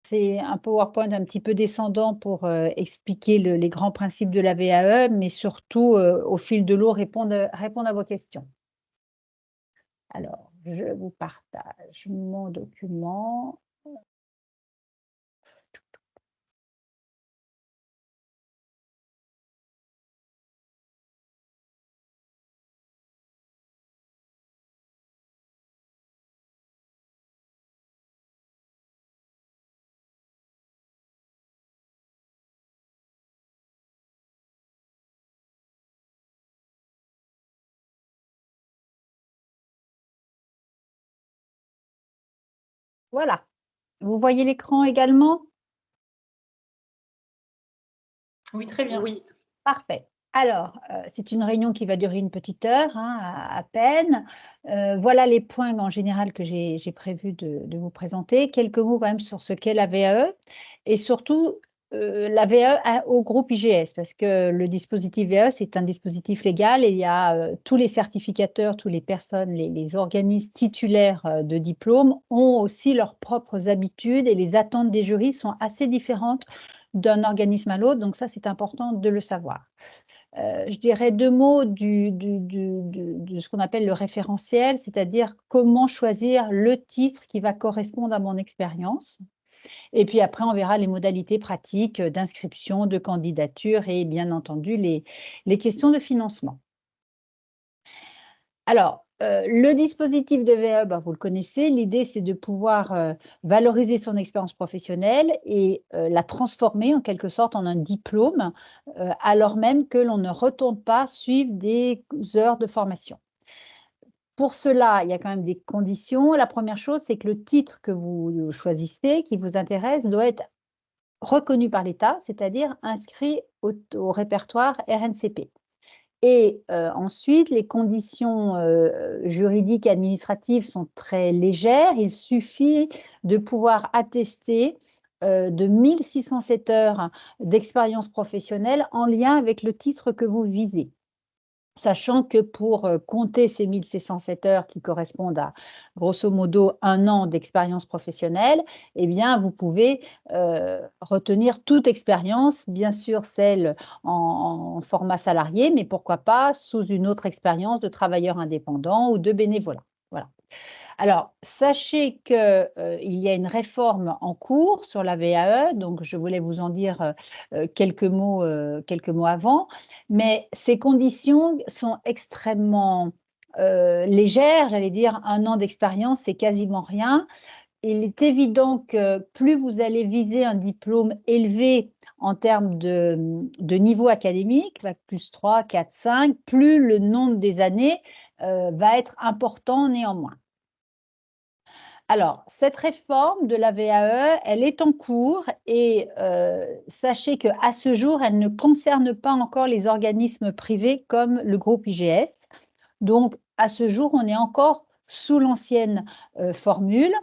C'est un PowerPoint un petit peu descendant pour expliquer les grands principes de la VAE, mais surtout, au fil de l'eau, répondre à vos questions. Alors, je vous partage mon document. Voilà. Vous voyez l'écran également? Oui, très bien. Oui. Parfait. Alors, c'est une réunion qui va durer une petite heure, hein, à peine. Voilà les points en général que j'ai prévu de vous présenter. Quelques mots quand même sur ce qu'est la VAE et surtout, la VAE au groupe IGS parce que le dispositif VAE, c'est un dispositif légal et il y a, tous les certificateurs, toutes les personnes, les organismes titulaires, de diplômes ont aussi leurs propres habitudes et les attentes des jurys sont assez différentes d'un organisme à l'autre, donc ça, c'est important de le savoir. Je dirais 2 mots de ce qu'on appelle le référentiel, c'est-à-dire comment choisir le titre qui va correspondre à mon expérience et puis après on verra les modalités pratiques, d'inscription, de candidature et bien entendu les questions de financement. Alors, le dispositif de VAE, bah, vous le connaissez, l'idée c'est de pouvoir, valoriser son expérience professionnelle et la transformer en quelque sorte en un diplôme, alors même que l'on ne retourne pas suivre des heures de formation. Pour cela, il y a quand même des conditions. La première chose, c'est que le titre que vous choisissez, qui vous intéresse, doit être reconnu par l'État, c'est-à-dire inscrit au répertoire RNCP. Et ensuite, les conditions, juridiques et administratives sont très légères. Il suffit de pouvoir attester, de 1 607 heures d'expérience professionnelle en lien avec le titre que vous visez. Sachant que pour, compter ces 1 607 heures qui correspondent à grosso modo 1 an d'expérience professionnelle, eh bien vous pouvez, retenir toute expérience, bien sûr celle en format salarié, mais pourquoi pas sous une autre expérience de travailleur indépendant ou de bénévolat. Voilà. Alors, sachez que, il y a une réforme en cours sur la VAE, donc je voulais vous en dire, quelques mots avant. Mais ces conditions sont extrêmement, légères, j'allais dire 1 an d'expérience, c'est quasiment rien. Il est évident que plus vous allez viser un diplôme élevé en termes de niveau académique, bac +3, 4, 5, plus le nombre des années, va être important néanmoins. Alors, cette réforme de la VAE, elle est en cours et sachez qu'à ce jour, elle ne concerne pas encore les organismes privés comme le groupe IGS. Donc, à ce jour, on est encore sous l'ancienne formule.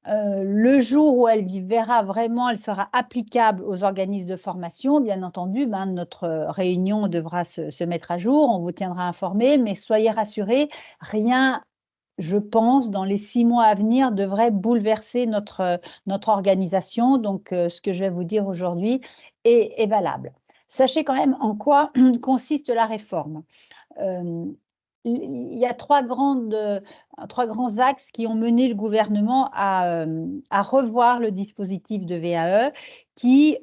Le jour où elle verra vraiment, elle sera applicable aux organismes de formation, bien entendu, ben, notre réunion devra se mettre à jour, on vous tiendra informé, mais soyez rassurés, rien je pense, dans les 6 mois à venir, devrait bouleverser notre organisation. Donc, ce que je vais vous dire aujourd'hui est valable. Sachez quand même en quoi consiste la réforme. Il y a 3 grands axes qui ont mené le gouvernement à revoir le dispositif de VAE qui,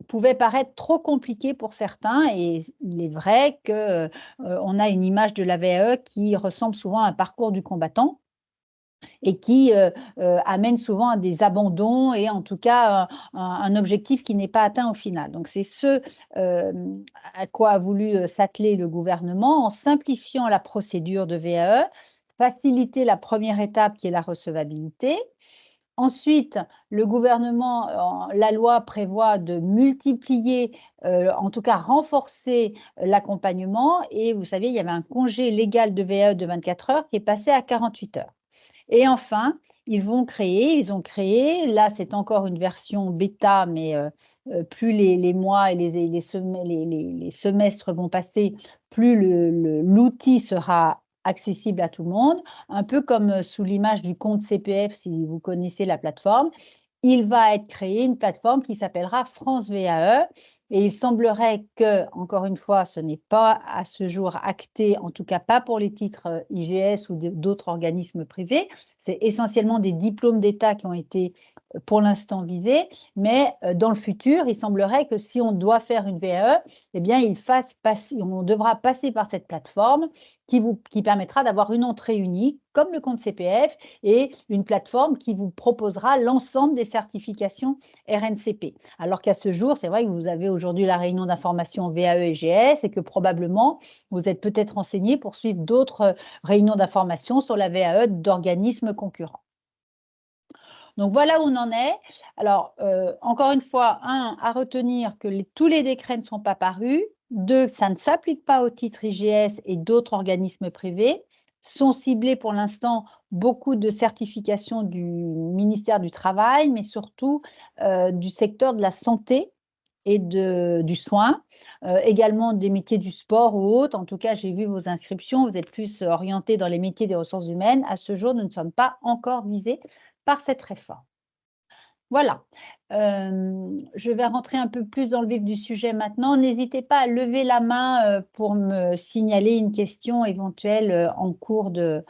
pouvait paraître trop compliqué pour certains et il est vrai que, on a une image de la VAE qui ressemble souvent à un parcours du combattant et qui, amène souvent à des abandons et en tout cas, un objectif qui n'est pas atteint au final. Donc c'est ce, à quoi a voulu, s'atteler le gouvernement en simplifiant la procédure de VAE, faciliter la première étape qui est la recevabilité. Ensuite, le gouvernement, la loi prévoit de multiplier, en tout cas renforcer, l'accompagnement et vous savez, il y avait un congé légal de VAE de 24 heures qui est passé à 48 heures. Et enfin, ils ont créé, là c'est encore une version bêta, mais plus les mois et les semestres vont passer, plus l'outil sera accessible à tout le monde, un peu comme sous l'image du compte CPF, si vous connaissez la plateforme. il va être créé une plateforme qui s'appellera France VAE. Et il semblerait que, encore une fois, ce n'est pas à ce jour acté, en tout cas pas pour les titres IGS ou d'autres organismes privés. C'est essentiellement des diplômes d'État qui ont été pour l'instant visés. Mais dans le futur, il semblerait que si on doit faire une VAE, eh bien, on devra passer par cette plateforme qui permettra d'avoir une entrée unique, comme le compte CPF, et une plateforme qui vous proposera l'ensemble des certifications RNCP. Alors qu'à ce jour, c'est vrai que vous avez aujourd'hui la réunion d'information VAE et GS et que probablement vous êtes peut-être renseigné pour suivre d'autres réunions d'information sur la VAE d'organismes concurrents. Donc voilà où on en est. Alors, encore une fois, à retenir que tous les décrets ne sont pas parus. 2, ça ne s'applique pas au titre IGS et d'autres organismes privés. Sont ciblés pour l'instant beaucoup de certifications du ministère du Travail, mais surtout du secteur de la santé et du soin, également des métiers du sport ou autres. En tout cas, j'ai vu vos inscriptions, vous êtes plus orientés dans les métiers des ressources humaines. À ce jour, nous ne sommes pas encore visés par cette réforme. Voilà. Je vais rentrer un peu plus dans le vif du sujet maintenant. N'hésitez pas à lever la main pour me signaler une question éventuelle en cours de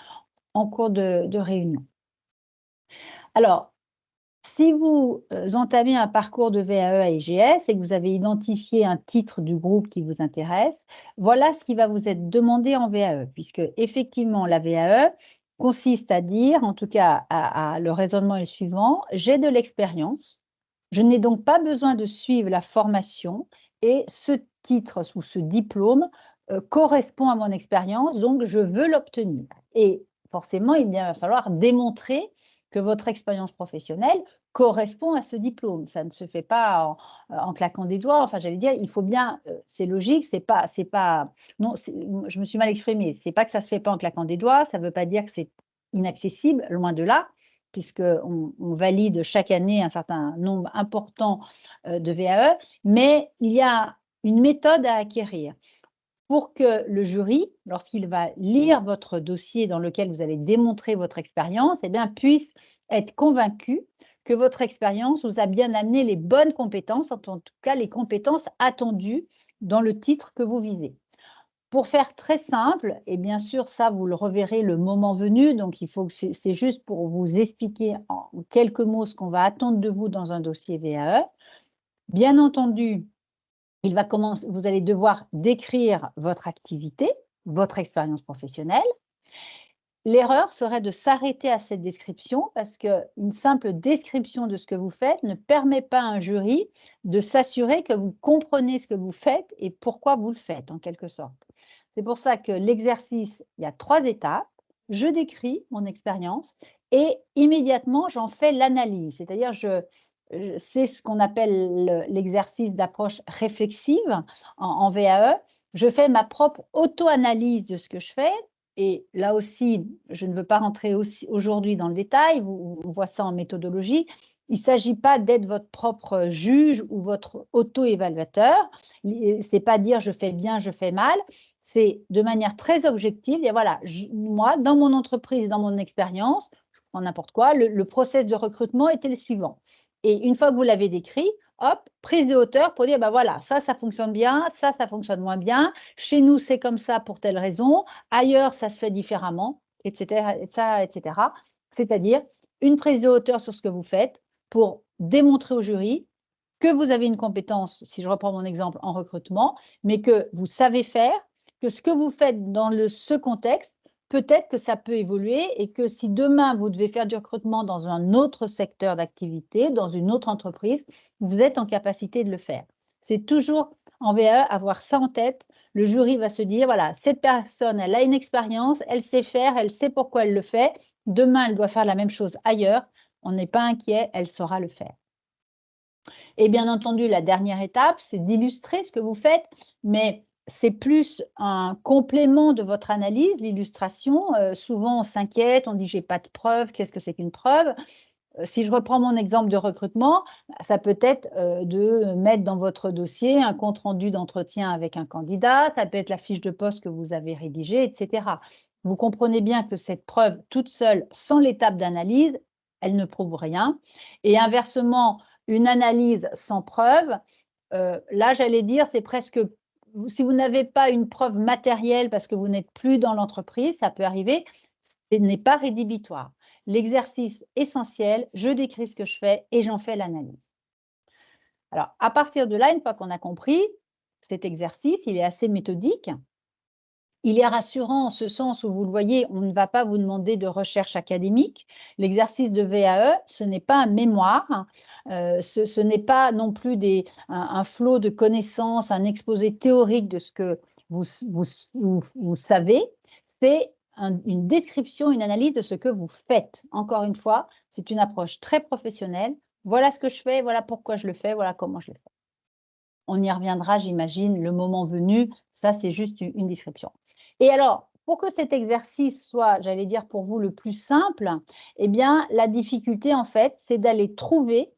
réunion. Alors, si vous entamez un parcours de VAE à IGS et que vous avez identifié un titre du groupe qui vous intéresse, voilà ce qui va vous être demandé en VAE, puisque effectivement la VAE consiste à dire, en tout cas le raisonnement est le suivant, j'ai de l'expérience, je n'ai donc pas besoin de suivre la formation et ce titre ou ce diplôme correspond à mon expérience, donc je veux l'obtenir. Et forcément, il va falloir démontrer que votre expérience professionnelle correspond à ce diplôme. Ça ne se fait pas en claquant des doigts. Enfin, j'allais dire, il faut bien, c'est logique, non, je me suis mal exprimée. C'est pas que ça se fait pas en claquant des doigts. Ça ne veut pas dire que c'est inaccessible, loin de là, puisqu'on valide chaque année un certain nombre important de VAE, mais il y a une méthode à acquérir pour que le jury, lorsqu'il va lire votre dossier dans lequel vous allez démontrer votre expérience, eh bien, puisse être convaincu que votre expérience vous a bien amené les bonnes compétences, en tout cas les compétences attendues dans le titre que vous visez. Pour faire très simple, et bien sûr ça vous le reverrez le moment venu, donc il faut que c'est juste pour vous expliquer en quelques mots ce qu'on va attendre de vous dans un dossier VAE. Bien entendu, vous allez devoir décrire votre activité, votre expérience professionnelle. L'erreur serait de s'arrêter à cette description parce qu'une simple description de ce que vous faites ne permet pas à un jury de s'assurer que vous comprenez ce que vous faites et pourquoi vous le faites, en quelque sorte. C'est pour ça que l'exercice, il y a 3 étapes. Je décris mon expérience et immédiatement, j'en fais l'analyse. C'est-à-dire, c'est ce qu'on appelle l'exercice d'approche réflexive en VAE. Je fais ma propre auto-analyse de ce que je fais. Et là aussi, je ne veux pas rentrer aujourd'hui dans le détail, on voit ça en méthodologie. Il ne s'agit pas d'être votre propre juge ou votre auto-évaluateur. Ce n'est pas dire je fais bien, je fais mal. C'est de manière très objective. Et voilà, moi, dans mon entreprise, dans mon expérience, je prends n'importe quoi, le process de recrutement était le suivant. Et une fois que vous l'avez décrit, hop, prise de hauteur pour dire, ben voilà, ça fonctionne bien, ça fonctionne moins bien. Chez nous, c'est comme ça pour telle raison. Ailleurs, ça se fait différemment, etc. etc. C'est-à-dire une prise de hauteur sur ce que vous faites pour démontrer au jury que vous avez une compétence, si je reprends mon exemple, en recrutement, mais que vous savez faire, que ce que vous faites dans ce contexte, peut-être que ça peut évoluer et que si demain vous devez faire du recrutement dans un autre secteur d'activité, dans une autre entreprise, vous êtes en capacité de le faire. C'est toujours en VAE avoir ça en tête. Le jury va se dire, voilà, cette personne, elle a une expérience, elle sait faire, elle sait pourquoi elle le fait. Demain, elle doit faire la même chose ailleurs. On n'est pas inquiet, elle saura le faire. Et bien entendu, la dernière étape, c'est d'illustrer ce que vous faites, mais c'est plus un complément de votre analyse, l'illustration. Souvent, on s'inquiète, on dit « j'ai pas de preuve », qu'est-ce que c'est qu'une preuve? Si je reprends mon exemple de recrutement, ça peut être de mettre dans votre dossier un compte-rendu d'entretien avec un candidat, ça peut être la fiche de poste que vous avez rédigée, etc. Vous comprenez bien que cette preuve toute seule, sans l'étape d'analyse, elle ne prouve rien. Et inversement, une analyse sans preuve, là, j'allais dire, c'est presque, si vous n'avez pas une preuve matérielle parce que vous n'êtes plus dans l'entreprise, ça peut arriver, ce n'est pas rédhibitoire. L'exercice essentiel, je décris ce que je fais et j'en fais l'analyse. Alors, à partir de là, une fois qu'on a compris, cet exercice, il est assez méthodique. Il est rassurant en ce sens où, vous le voyez, on ne va pas vous demander de recherche académique. L'exercice de VAE, ce n'est pas un mémoire, ce n'est pas non plus un flot de connaissances, un exposé théorique de ce que vous savez. C'est une description, une analyse de ce que vous faites. Encore une fois, c'est une approche très professionnelle. Voilà ce que je fais, voilà pourquoi je le fais, voilà comment je le fais. On y reviendra, j'imagine, le moment venu. Ça, c'est juste une description. Et alors, pour que cet exercice soit, j'allais dire pour vous, le plus simple, eh bien, la difficulté, en fait, c'est d'aller trouver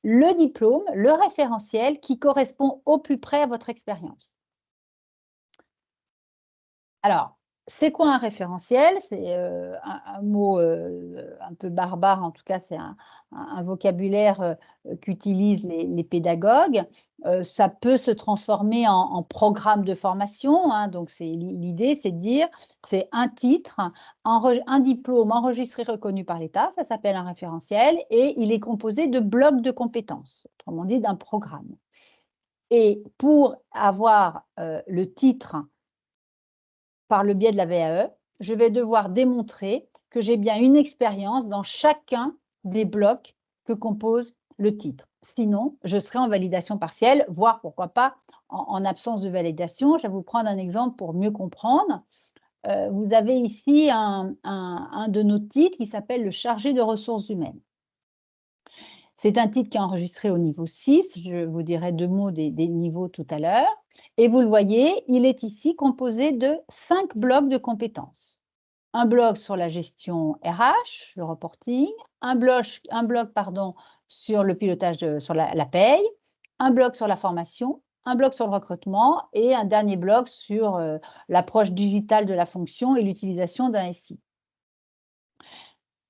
le diplôme, le référentiel qui correspond au plus près à votre expérience. Alors, c'est quoi un référentiel? C'est un mot un peu barbare, en tout cas, c'est un vocabulaire qu'utilisent les pédagogues. Ça peut se transformer en programme de formation, hein, donc l'idée, c'est de dire, c'est un titre, un diplôme enregistré reconnu par l'État, ça s'appelle un référentiel, et il est composé de blocs de compétences, autrement dit d'un programme. Et pour avoir le titre par le biais de la VAE, je vais devoir démontrer que j'ai bien une expérience dans chacun des blocs que compose le titre. Sinon, je serai en validation partielle, voire pourquoi pas en absence de validation. Je vais vous prendre un exemple pour mieux comprendre. Vous avez ici un de nos titres qui s'appelle le chargé de ressources humaines. C'est un titre qui est enregistré au niveau 6, je vous dirai 2 mots des niveaux tout à l'heure. Et vous le voyez, il est ici composé de 5 blocs de compétences. Un bloc sur la gestion RH, le reporting, un bloc sur le pilotage, sur la paye, un bloc sur la formation, un bloc sur le recrutement et un dernier bloc sur l'approche digitale de la fonction et l'utilisation d'un SI.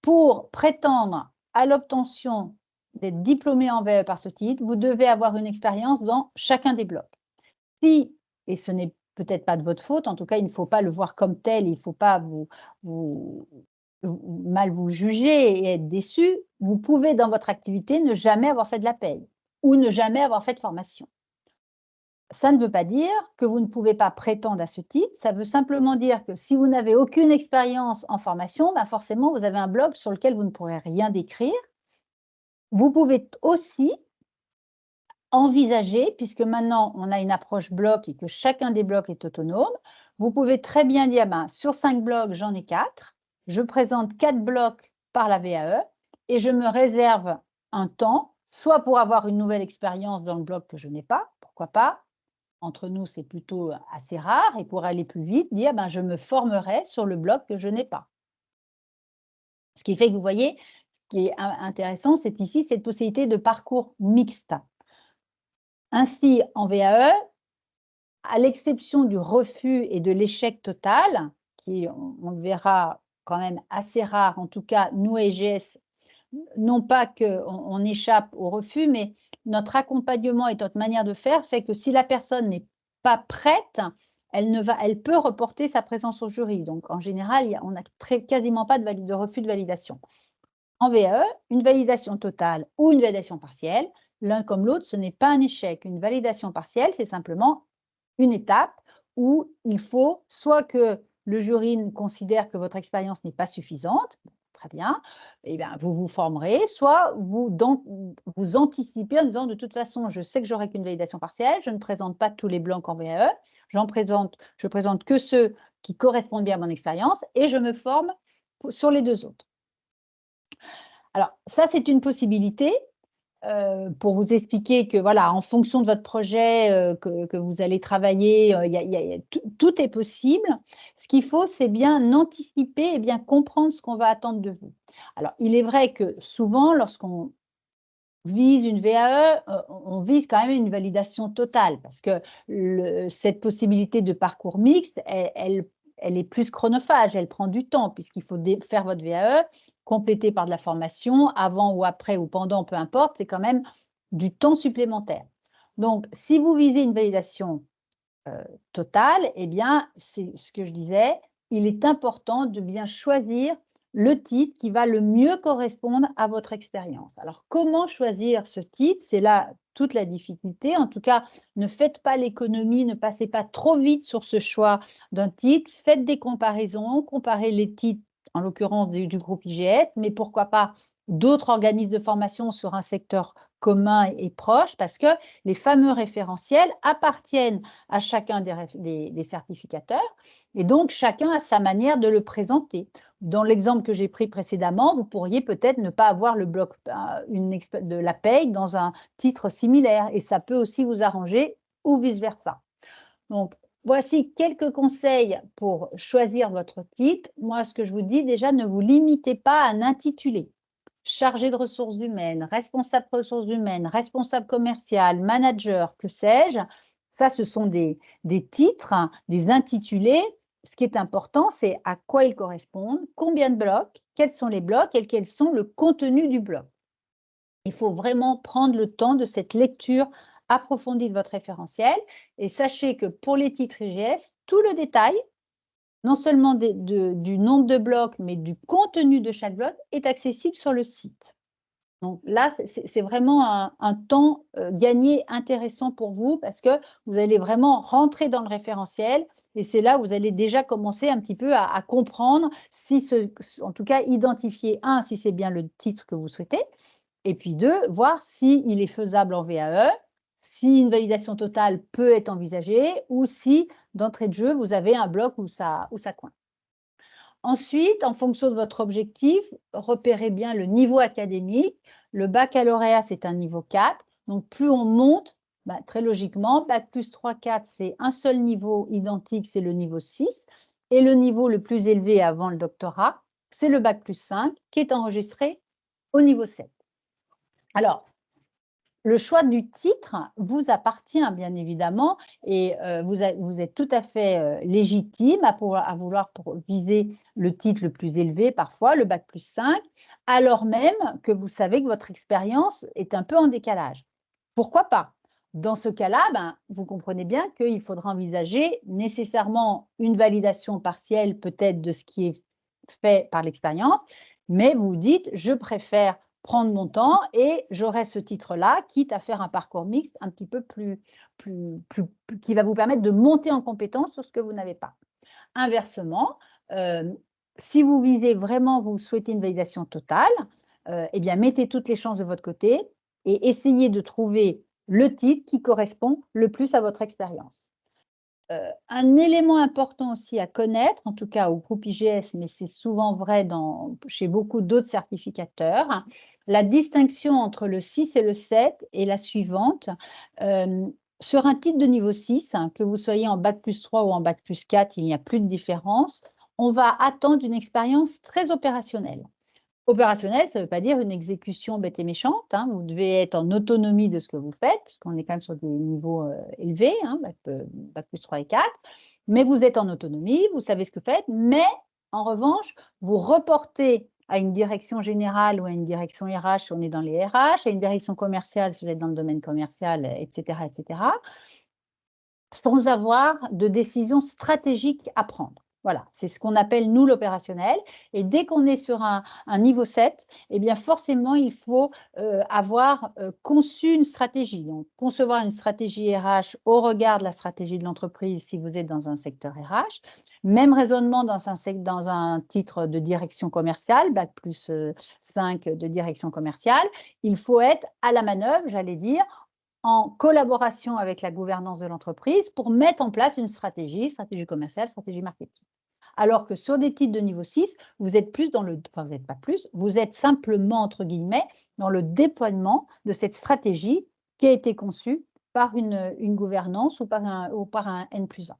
Pour prétendre à l'obtention d'être diplômé en VAE par ce titre, vous devez avoir une expérience dans chacun des blocs. Si, et ce n'est peut-être pas de votre faute, en tout cas, il ne faut pas le voir comme tel, il ne faut pas mal vous juger et être déçu, vous pouvez dans votre activité ne jamais avoir fait de la paye ou ne jamais avoir fait de formation. Ça ne veut pas dire que vous ne pouvez pas prétendre à ce titre, ça veut simplement dire que si vous n'avez aucune expérience en formation, ben forcément, vous avez un bloc sur lequel vous ne pourrez rien décrire. Vous pouvez aussi envisager, puisque maintenant on a une approche bloc et que chacun des blocs est autonome, vous pouvez très bien dire, ben, sur 5 blocs, j'en ai 4, je présente 4 blocs par la VAE et je me réserve un temps, soit pour avoir une nouvelle expérience dans le bloc que je n'ai pas, pourquoi pas, entre nous c'est plutôt assez rare, et pour aller plus vite, dire, ben, je me formerai sur le bloc que je n'ai pas. Ce qui fait que vous voyez, ce qui est intéressant, c'est ici cette possibilité de parcours mixte. Ainsi, en VAE, à l'exception du refus et de l'échec total, qui, on le verra, quand même assez rare, en tout cas, nous, EGS, non pas qu'on échappe au refus, mais notre accompagnement et notre manière de faire fait que si la personne n'est pas prête, elle peut reporter sa présence au jury. Donc, en général, on n'a quasiment pas de refus de validation. En VAE, une validation totale ou une validation partielle, l'un comme l'autre, ce n'est pas un échec. Une validation partielle, c'est simplement une étape où il faut soit que le jury considère que votre expérience n'est pas suffisante, très bien, eh bien, vous vous formerez, soit vous anticipez en disant de toute façon, je sais que j'aurai qu'une validation partielle, je ne présente pas tous les blancs en VAE, je présente que ceux qui correspondent bien à mon expérience et je me forme sur les 2 autres. Alors, ça, c'est une possibilité pour vous expliquer que, voilà, en fonction de votre projet que vous allez travailler, tout est possible. Ce qu'il faut, c'est bien anticiper et bien comprendre ce qu'on va attendre de vous. Alors, il est vrai que souvent, lorsqu'on vise une VAE, on vise quand même une validation totale parce que cette possibilité de parcours mixte, elle elle est plus chronophage, elle prend du temps puisqu'il faut faire votre VAE, compléter par de la formation, avant ou après ou pendant, peu importe, c'est quand même du temps supplémentaire. Donc, si vous visez une validation totale, eh bien, c'est ce que je disais, il est important de bien choisir le titre qui va le mieux correspondre à votre expérience. Alors, comment choisir ce titre? C'est là toute la difficulté. En tout cas, ne faites pas l'économie, ne passez pas trop vite sur ce choix d'un titre. Faites des comparaisons, comparez les titres, en l'occurrence du groupe IGS, mais pourquoi pas d'autres organismes de formation sur un secteur commun et proche, parce que les fameux référentiels appartiennent à chacun des certificateurs et donc chacun a sa manière de le présenter. Dans l'exemple que j'ai pris précédemment, vous pourriez peut-être ne pas avoir le bloc de la paye dans un titre similaire et ça peut aussi vous arranger ou vice-versa. Donc, voici quelques conseils pour choisir votre titre. Moi, ce que je vous dis déjà, ne vous limitez pas à un intitulé. Chargé de ressources humaines, responsable de ressources humaines, responsable commercial, manager, que sais-je. Ça, ce sont des titres, des intitulés. Ce qui est important, c'est à quoi ils correspondent, combien de blocs, quels sont les blocs et quels sont le contenu du bloc. Il faut vraiment prendre le temps de cette lecture approfondie de votre référentiel. Et sachez que pour les titres IGS, tout le détail, non seulement du nombre de blocs, mais du contenu de chaque bloc est accessible sur le site. Donc là, c'est vraiment un temps gagné intéressant pour vous parce que vous allez vraiment rentrer dans le référentiel et c'est là où vous allez déjà commencer un petit peu à comprendre si en tout cas, identifier, un, si c'est bien le titre que vous souhaitez, et puis deux, voir s'il est faisable en VAE, si une validation totale peut être envisagée ou si, d'entrée de jeu, vous avez un bloc où ça coince. Ensuite, en fonction de votre objectif, repérez bien le niveau académique. Le baccalauréat, c'est un niveau 4. Donc, plus on monte, très logiquement, bac plus 3, 4, c'est un seul niveau identique, c'est le niveau 6. Et le niveau le plus élevé avant le doctorat, c'est le bac plus 5, qui est enregistré au niveau 7. Alors, le choix du titre vous appartient bien évidemment et vous êtes tout à fait légitime à vouloir viser le titre le plus élevé, parfois le bac plus 5, alors même que vous savez que votre expérience est un peu en décalage. Pourquoi pas? Dans ce cas-là, vous comprenez bien qu'il faudra envisager nécessairement une validation partielle peut-être de ce qui est fait par l'expérience, mais vous dites, je préfère prendre mon temps et j'aurai ce titre-là, quitte à faire un parcours mixte un petit peu qui va vous permettre de monter en compétence sur ce que vous n'avez pas. Inversement, si vous visez vraiment, vous souhaitez une validation totale, eh bien, mettez toutes les chances de votre côté et essayez de trouver le titre qui correspond le plus à votre expérience. Un élément important aussi à connaître, en tout cas au groupe IGS, mais c'est souvent vrai chez beaucoup d'autres certificateurs, la distinction entre le 6 et le 7 est la suivante. Sur un titre de niveau 6, que vous soyez en bac plus 3 ou en bac plus 4, il n'y a plus de différence. On va attendre une expérience très opérationnelle. Opérationnel, ça ne veut pas dire une exécution bête et méchante. Vous devez être en autonomie de ce que vous faites, puisqu'on est quand même sur des niveaux élevés, bac plus 3 et 4. Mais vous êtes en autonomie, vous savez ce que vous faites, mais en revanche, vous reportez à une direction générale ou à une direction RH si on est dans les RH, à une direction commerciale si vous êtes dans le domaine commercial, etc., sans avoir de décision stratégique à prendre. Voilà, c'est ce qu'on appelle, nous, l'opérationnel. Et dès qu'on est sur un niveau 7, eh bien forcément, il faut avoir conçu une stratégie. Donc, concevoir une stratégie RH au regard de la stratégie de l'entreprise si vous êtes dans un secteur RH. Même raisonnement dans un titre de direction commerciale, bac plus 5 de direction commerciale. Il faut être à la manœuvre, j'allais dire, en collaboration avec la gouvernance de l'entreprise pour mettre en place une stratégie commerciale, stratégie marketing. Alors que sur des titres de niveau 6, vous êtes plus vous n'êtes pas plus, vous êtes simplement, entre guillemets, dans le déploiement de cette stratégie qui a été conçue par une gouvernance ou par un N+1.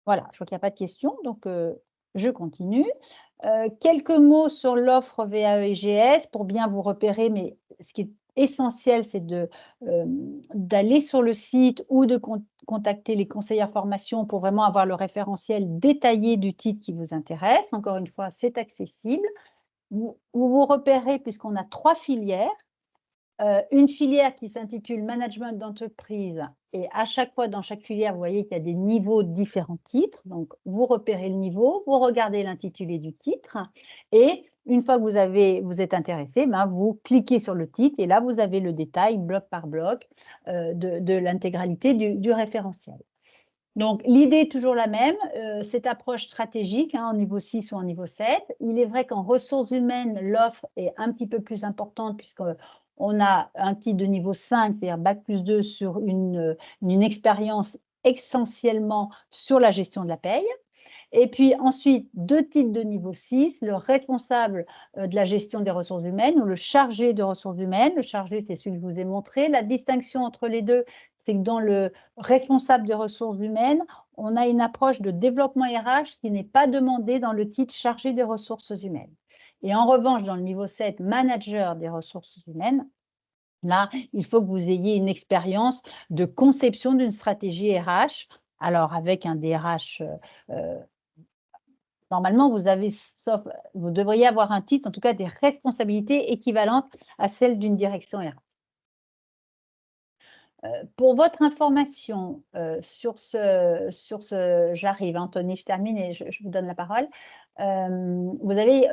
Voilà, je vois qu'il n'y a pas de questions, donc je continue. Quelques mots sur l'offre VAE-IGS pour bien vous repérer, mais ce qui est essentiel, c'est d'aller sur le site ou de contacter les conseillères formation pour vraiment avoir le référentiel détaillé du titre qui vous intéresse. Encore une fois, c'est accessible. Vous repérez, puisqu'on a 3 filières, une filière qui s'intitule Management d'entreprise et à chaque fois, dans chaque filière, vous voyez qu'il y a des niveaux de différents titres. Donc, vous repérez le niveau, vous regardez l'intitulé du titre et une fois que vous êtes intéressé, vous cliquez sur le titre et là, vous avez le détail bloc par bloc de l'intégralité du référentiel. Donc, l'idée est toujours la même, cette approche stratégique en niveau 6 ou en niveau 7. Il est vrai qu'en ressources humaines, l'offre est un petit peu plus importante puisqu'on a un titre de niveau 5, c'est-à-dire Bac+2 sur une expérience essentiellement sur la gestion de la paye. Et puis ensuite, 2 titres de niveau 6, le responsable de la gestion des ressources humaines ou le chargé de ressources humaines. Le chargé, c'est celui que je vous ai montré. La distinction entre les deux, c'est que dans le responsable des ressources humaines, on a une approche de développement RH qui n'est pas demandée dans le titre chargé des ressources humaines. Et en revanche, dans le niveau 7, manager des ressources humaines, là, il faut que vous ayez une expérience de conception d'une stratégie RH, alors avec un DRH normalement, vous devriez avoir un titre, en tout cas des responsabilités équivalentes à celles d'une direction RH. Pour votre information sur j'arrive, Anthony, je termine et je vous donne la parole. Vous avez,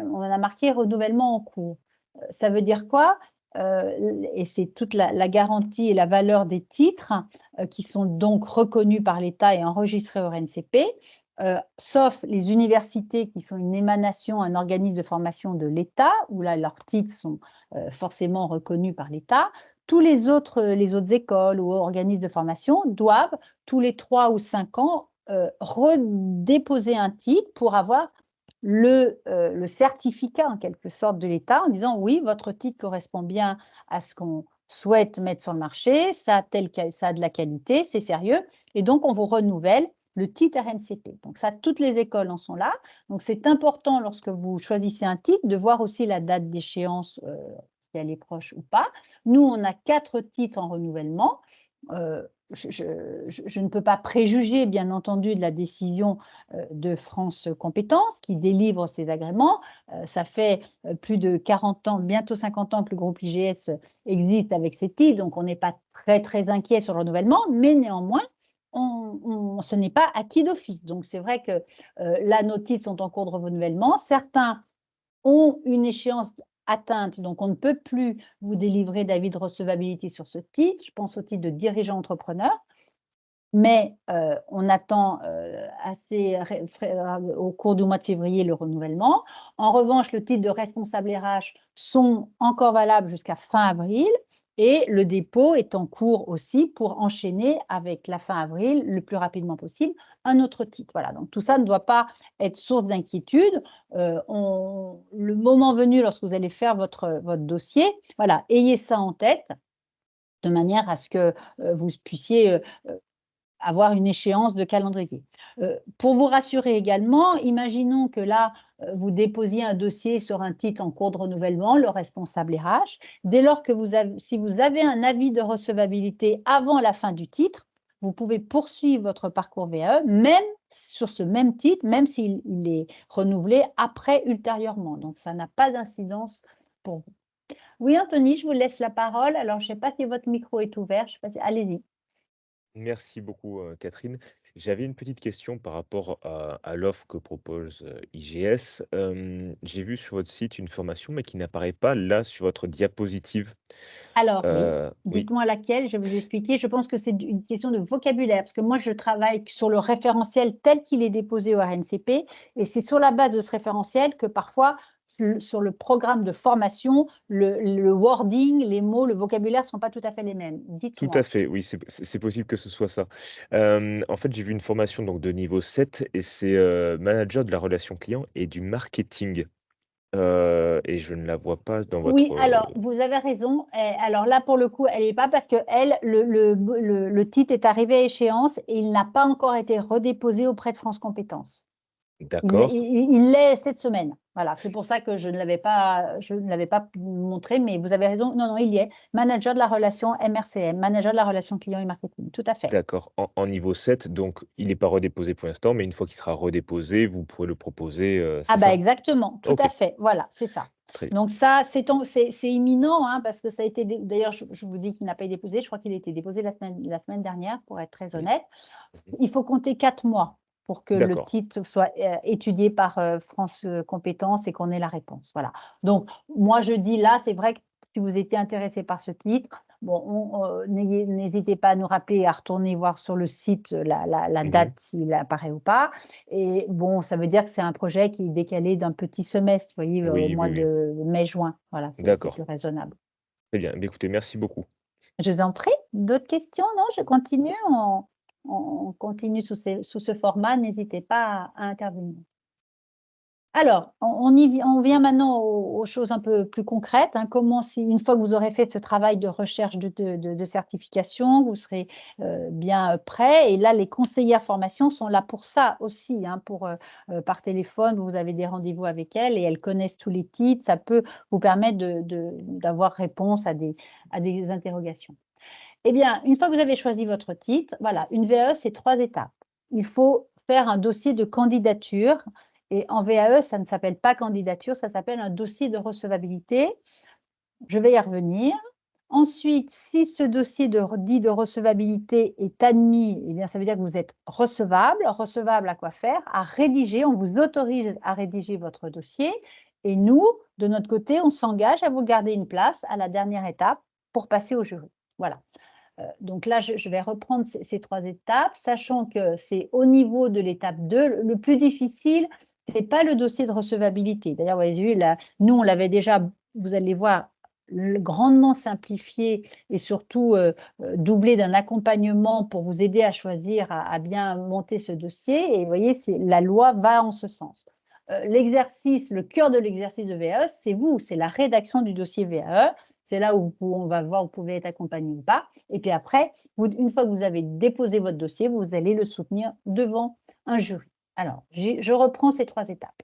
on a marqué renouvellement en cours. Ça veut dire quoi? Et c'est toute la garantie et la valeur des titres qui sont donc reconnus par l'État et enregistrés au RNCP. Sauf les universités qui sont une émanation, un organisme de formation de l'État, où là, leurs titres sont forcément reconnus par l'État. Tous les autres écoles ou organismes de formation doivent, tous les 3 ou 5 ans, redéposer un titre pour avoir le certificat, en quelque sorte, de l'État, en disant « Oui, votre titre correspond bien à ce qu'on souhaite mettre sur le marché, ça a de la qualité, c'est sérieux, et donc on vous renouvelle le titre RNCP. » Donc ça, toutes les écoles en sont là. Donc c'est important, lorsque vous choisissez un titre, de voir aussi la date d'échéance, si elle est proche ou pas. Nous, on a 4 titres en renouvellement. Je ne peux pas préjuger, bien entendu, de la décision de France Compétences qui délivre ces agréments. Ça fait plus de 40 ans, bientôt 50 ans que le groupe IGS existe avec ces titres, donc on n'est pas très, très inquiet sur le renouvellement, mais néanmoins, ce n'est pas acquis d'office. Donc, c'est vrai que là, nos titres sont en cours de renouvellement. Certains ont une échéance atteinte, donc on ne peut plus vous délivrer d'avis de recevabilité sur ce titre. Je pense au titre de dirigeant entrepreneur. Mais on attend au cours du mois de février le renouvellement. En revanche, le titre de responsable RH sont encore valables jusqu'à fin avril. Et le dépôt est en cours aussi pour enchaîner avec la fin avril, le plus rapidement possible, un autre titre. Voilà, donc tout ça ne doit pas être source d'inquiétude. Le moment venu, lorsque vous allez faire votre dossier, voilà, ayez ça en tête de manière à ce que vous puissiez avoir une échéance de calendrier. Pour vous rassurer également, imaginons que là, vous déposiez un dossier sur un titre en cours de renouvellement, le responsable RH. Dès lors que si vous avez un avis de recevabilité avant la fin du titre, vous pouvez poursuivre votre parcours VAE, même sur ce même titre, même s'il est renouvelé après, ultérieurement. Donc, ça n'a pas d'incidence pour vous. Oui, Anthony, je vous laisse la parole. Alors, je ne sais pas si votre micro est ouvert. Allez-y. Merci beaucoup, Catherine. J'avais une petite question par rapport à l'offre que propose, IGS. J'ai vu sur votre site une formation, mais qui n'apparaît pas là sur votre diapositive. Alors oui, Oui, dites-moi laquelle, je vais vous expliquer. Je pense que c'est une question de vocabulaire, parce que moi, je travaille sur le référentiel tel qu'il est déposé au RNCP, et c'est sur la base de ce référentiel que parfois, sur le programme de formation, le wording, les mots, le vocabulaire ne sont pas tout à fait les mêmes. tout à Dites-moi. fait, oui, c'est possible que ce soit ça. En fait, j'ai vu une formation donc de niveau 7 et c'est, manager de la relation client et du marketing, et je ne la vois pas dans Oui, votre, alors vous avez raison. Alors là, pour le coup, elle n'est pas parce que le titre est arrivé à échéance et il n'a pas encore été redéposé auprès de France Compétences. D'accord, Il l'est cette semaine. Voilà, c'est pour ça que je ne l'avais pas montré, mais vous avez raison. Non, non, il y est. Manager de la relation MRCM, manager de la relation client et marketing. Tout à fait. d'accord. En niveau 7, donc il n'est pas redéposé pour l'instant, mais une fois qu'il sera redéposé, vous pourrez le proposer, Ah c'est bah ça? exactement, tout à OK, fait. Voilà, c'est ça. très Donc ça, c'est imminent, hein, parce que ça a été, d'ailleurs, je vous dis qu'il n'a pas été déposé. Je crois qu'il a été déposé la semaine dernière, pour être très mmh, honnête. mmh. Il faut compter 4 mois pour que le D'accord, titre soit étudié par France Compétences et qu'on ait la réponse. Voilà. Donc, moi, je dis là, c'est vrai que si vous étiez intéressé par ce titre, bon, n'hésitez pas à nous rappeler et à retourner voir sur le site la mmh. date, s'il apparaît ou pas. Et bon, ça veut dire que c'est un projet qui est décalé d'un petit semestre, vous voyez, au Oui, mois oui, oui. de mai-juin. Voilà, c'est D'accord, plus raisonnable. très bien. Beh, écoutez, merci beaucoup. Je vous en prie. D'autres questions? Non, je continue. On continue sous ce format. N'hésitez pas à intervenir. Alors, on vient maintenant aux choses un peu plus concrètes, hein. Comment, une fois que vous aurez fait ce travail de recherche de certification, vous serez bien prêt. Et là, les conseillères formation sont là pour ça aussi, hein, par téléphone, vous avez des rendez-vous avec elles et elles connaissent tous les titres. Ça peut vous permettre d'avoir réponse à des interrogations. Eh bien, une fois que vous avez choisi votre titre, voilà, une VAE, c'est 3 étapes. Il faut faire un dossier de candidature et en VAE, ça ne s'appelle pas candidature, ça s'appelle un dossier de recevabilité. Je vais y revenir. Ensuite, si ce dossier dit de recevabilité est admis, eh bien, ça veut dire que vous êtes recevable. Recevable à quoi faire? À rédiger. On vous autorise à rédiger votre dossier. Et nous, de notre côté, on s'engage à vous garder une place à la dernière étape pour passer au jury. Voilà. Donc là, je vais reprendre ces 3 étapes, sachant que c'est au niveau de l'étape 2, le plus difficile, ce n'est pas le dossier de recevabilité. D'ailleurs, vous avez vu, là, nous, on l'avait déjà, vous allez voir, grandement simplifié et surtout doublé d'un accompagnement pour vous aider à choisir, à bien monter ce dossier. Et vous voyez, la loi va en ce sens. L'exercice, le cœur de l'exercice de VAE, c'est vous, c'est la rédaction du dossier VAE. C'est là où on va voir, vous pouvez être accompagné ou pas. Et puis après, une fois que vous avez déposé votre dossier, vous allez le soutenir devant un jury. Alors, je reprends ces 3 étapes.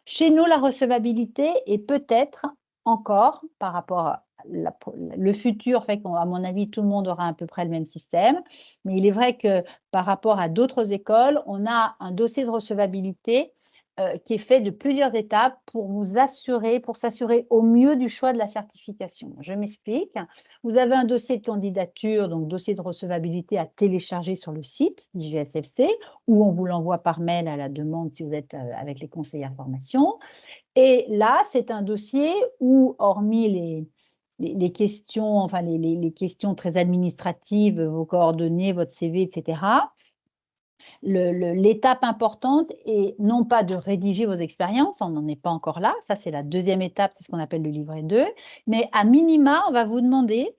Chez nous, la recevabilité est peut-être encore, par rapport à le futur, fait qu'à mon avis, tout le monde aura à peu près le même système. Mais il est vrai que par rapport à d'autres écoles, on a un dossier de recevabilité qui est fait de plusieurs étapes pour s'assurer au mieux du choix de la certification. Je m'explique. Vous avez un dossier de candidature, donc dossier de recevabilité à télécharger sur le site d'IGSFC, ou on vous l'envoie par mail à la demande si vous êtes avec les conseillers formation. Et là, c'est un dossier où, hormis les questions, enfin les questions très administratives, vos coordonnées, votre CV, etc., l'étape importante est non pas de rédiger vos expériences, on n'en est pas encore là, ça c'est la deuxième étape, c'est ce qu'on appelle le livret 2, mais à minima, on va vous demander,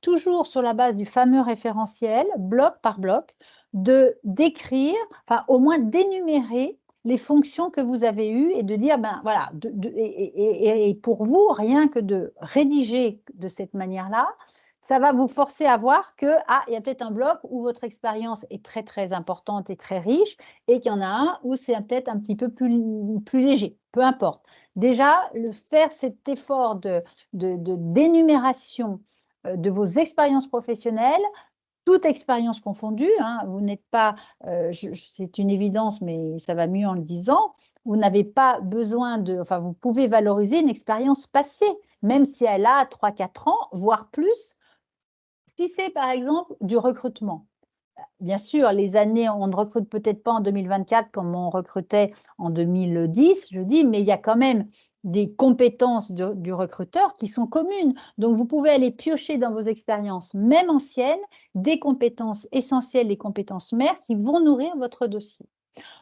toujours sur la base du fameux référentiel, bloc par bloc, d'écrire, enfin au moins d'énumérer les fonctions que vous avez eues et de dire, ben voilà, et pour vous, rien que de rédiger de cette manière-là, ça va vous forcer à voir que, il y a peut-être un bloc où votre expérience est très, très importante et très riche et qu'il y en a un où c'est peut-être un petit peu plus léger, peu importe. Déjà, faire cet effort d'énumération de vos expériences professionnelles, toute expérience confondue, hein, vous n'êtes pas, c'est une évidence, mais ça va mieux en le disant, vous n'avez pas besoin enfin, vous pouvez valoriser une expérience passée, même si elle a 3-4 ans, voire plus. Si c'est par exemple du recrutement, bien sûr, les années, on ne recrute peut-être pas en 2024 comme on recrutait en 2010, je dis, mais il y a quand même des compétences du recruteur qui sont communes. Donc, vous pouvez aller piocher dans vos expériences, même anciennes, des compétences essentielles, des compétences mères qui vont nourrir votre dossier.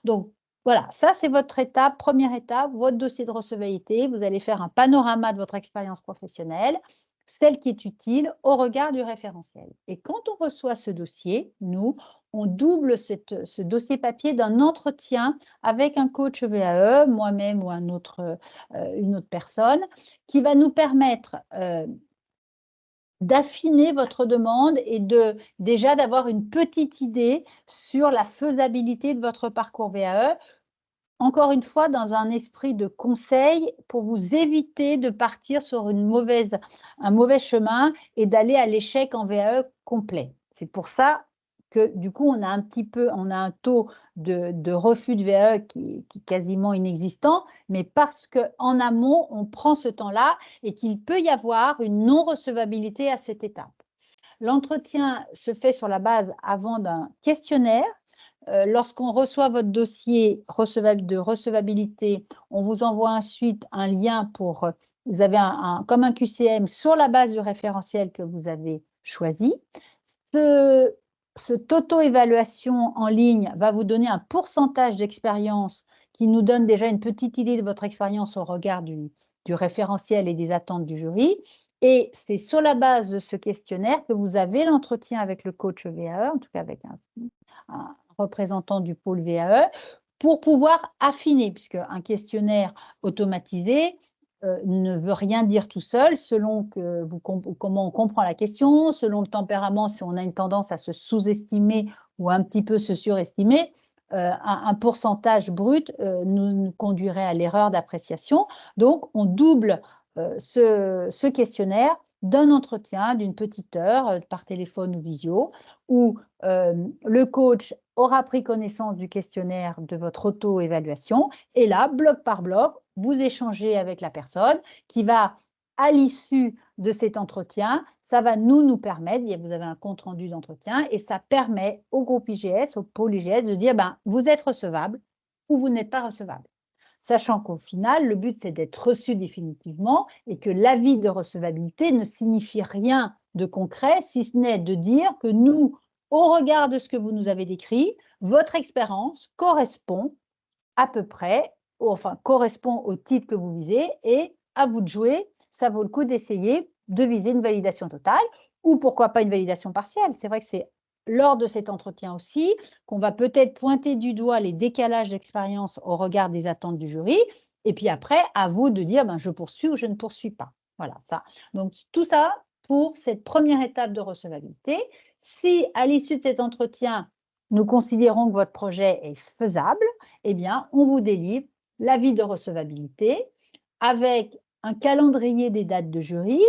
Donc, voilà, ça c'est votre étape, première étape, votre dossier de recevabilité. Vous allez faire un panorama de votre expérience professionnelle, celle qui est utile au regard du référentiel. Et quand on reçoit ce dossier, nous, on double ce dossier papier d'un entretien avec un coach VAE, moi-même ou une autre personne, qui va nous permettre d'affiner votre demande et déjà d'avoir une petite idée sur la faisabilité de votre parcours VAE encore une fois, dans un esprit de conseil pour vous éviter de partir sur un mauvais chemin et d'aller à l'échec en VAE complet. C'est pour ça que du coup, on a un taux de refus de VAE qui est quasiment inexistant, mais parce qu'en amont, on prend ce temps-là et qu'il peut y avoir une non-recevabilité à cette étape. L'entretien se fait sur la base avant d'un questionnaire. Lorsqu'on reçoit votre dossier de recevabilité, on vous envoie ensuite un lien pour, vous avez comme un QCM sur la base du référentiel que vous avez choisi. Cette auto-évaluation en ligne va vous donner un pourcentage d'expérience qui nous donne déjà une petite idée de votre expérience au regard du référentiel et des attentes du jury. Et c'est sur la base de ce questionnaire que vous avez l'entretien avec le coach VAE, en tout cas avec un représentant du pôle VAE, pour pouvoir affiner, puisque un questionnaire automatisé ne veut rien dire tout seul, selon comment on comprend la question, selon le tempérament, si on a une tendance à se sous-estimer ou un petit peu se surestimer, un pourcentage brut nous conduirait à l'erreur d'appréciation. Donc, on double ce questionnaire d'un entretien d'une petite heure par téléphone ou visio, où le coach aura pris connaissance du questionnaire de votre auto-évaluation et là, bloc par bloc, vous échangez avec la personne qui va, à l'issue de cet entretien, ça va nous permettre, vous avez un compte-rendu d'entretien et ça permet au groupe IGS, au pôle IGS de dire vous êtes recevable ou vous n'êtes pas recevable. Sachant qu'au final, le but, c'est d'être reçu définitivement et que l'avis de recevabilité ne signifie rien de concret, si ce n'est de dire que nous, au regard de ce que vous nous avez décrit, votre expérience correspond à peu près, correspond au titre que vous visez et à vous de jouer, ça vaut le coup d'essayer de viser une validation totale ou pourquoi pas une validation partielle. C'est vrai que c'est lors de cet entretien aussi qu'on va peut-être pointer du doigt les décalages d'expérience au regard des attentes du jury et puis après, à vous de dire je poursuis ou je ne poursuis pas. Voilà, ça. Donc, tout ça pour cette première étape de recevabilité. Si à l'issue de cet entretien, nous considérons que votre projet est faisable, eh bien, on vous délivre l'avis de recevabilité avec un calendrier des dates de jury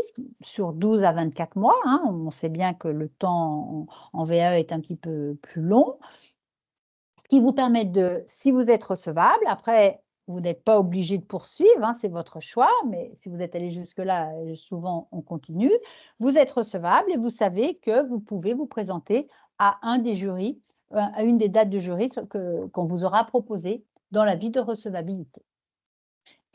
sur 12 à 24 mois. On sait bien que le temps en VAE est un petit peu plus long, ce qui vous permet de, si vous êtes recevable, après, vous n'êtes pas obligé de poursuivre, c'est votre choix, mais si vous êtes allé jusque-là, souvent on continue, vous êtes recevable et vous savez que vous pouvez vous présenter à un des jurys, à une des dates de jury qu'on vous aura proposé dans l'avis de recevabilité.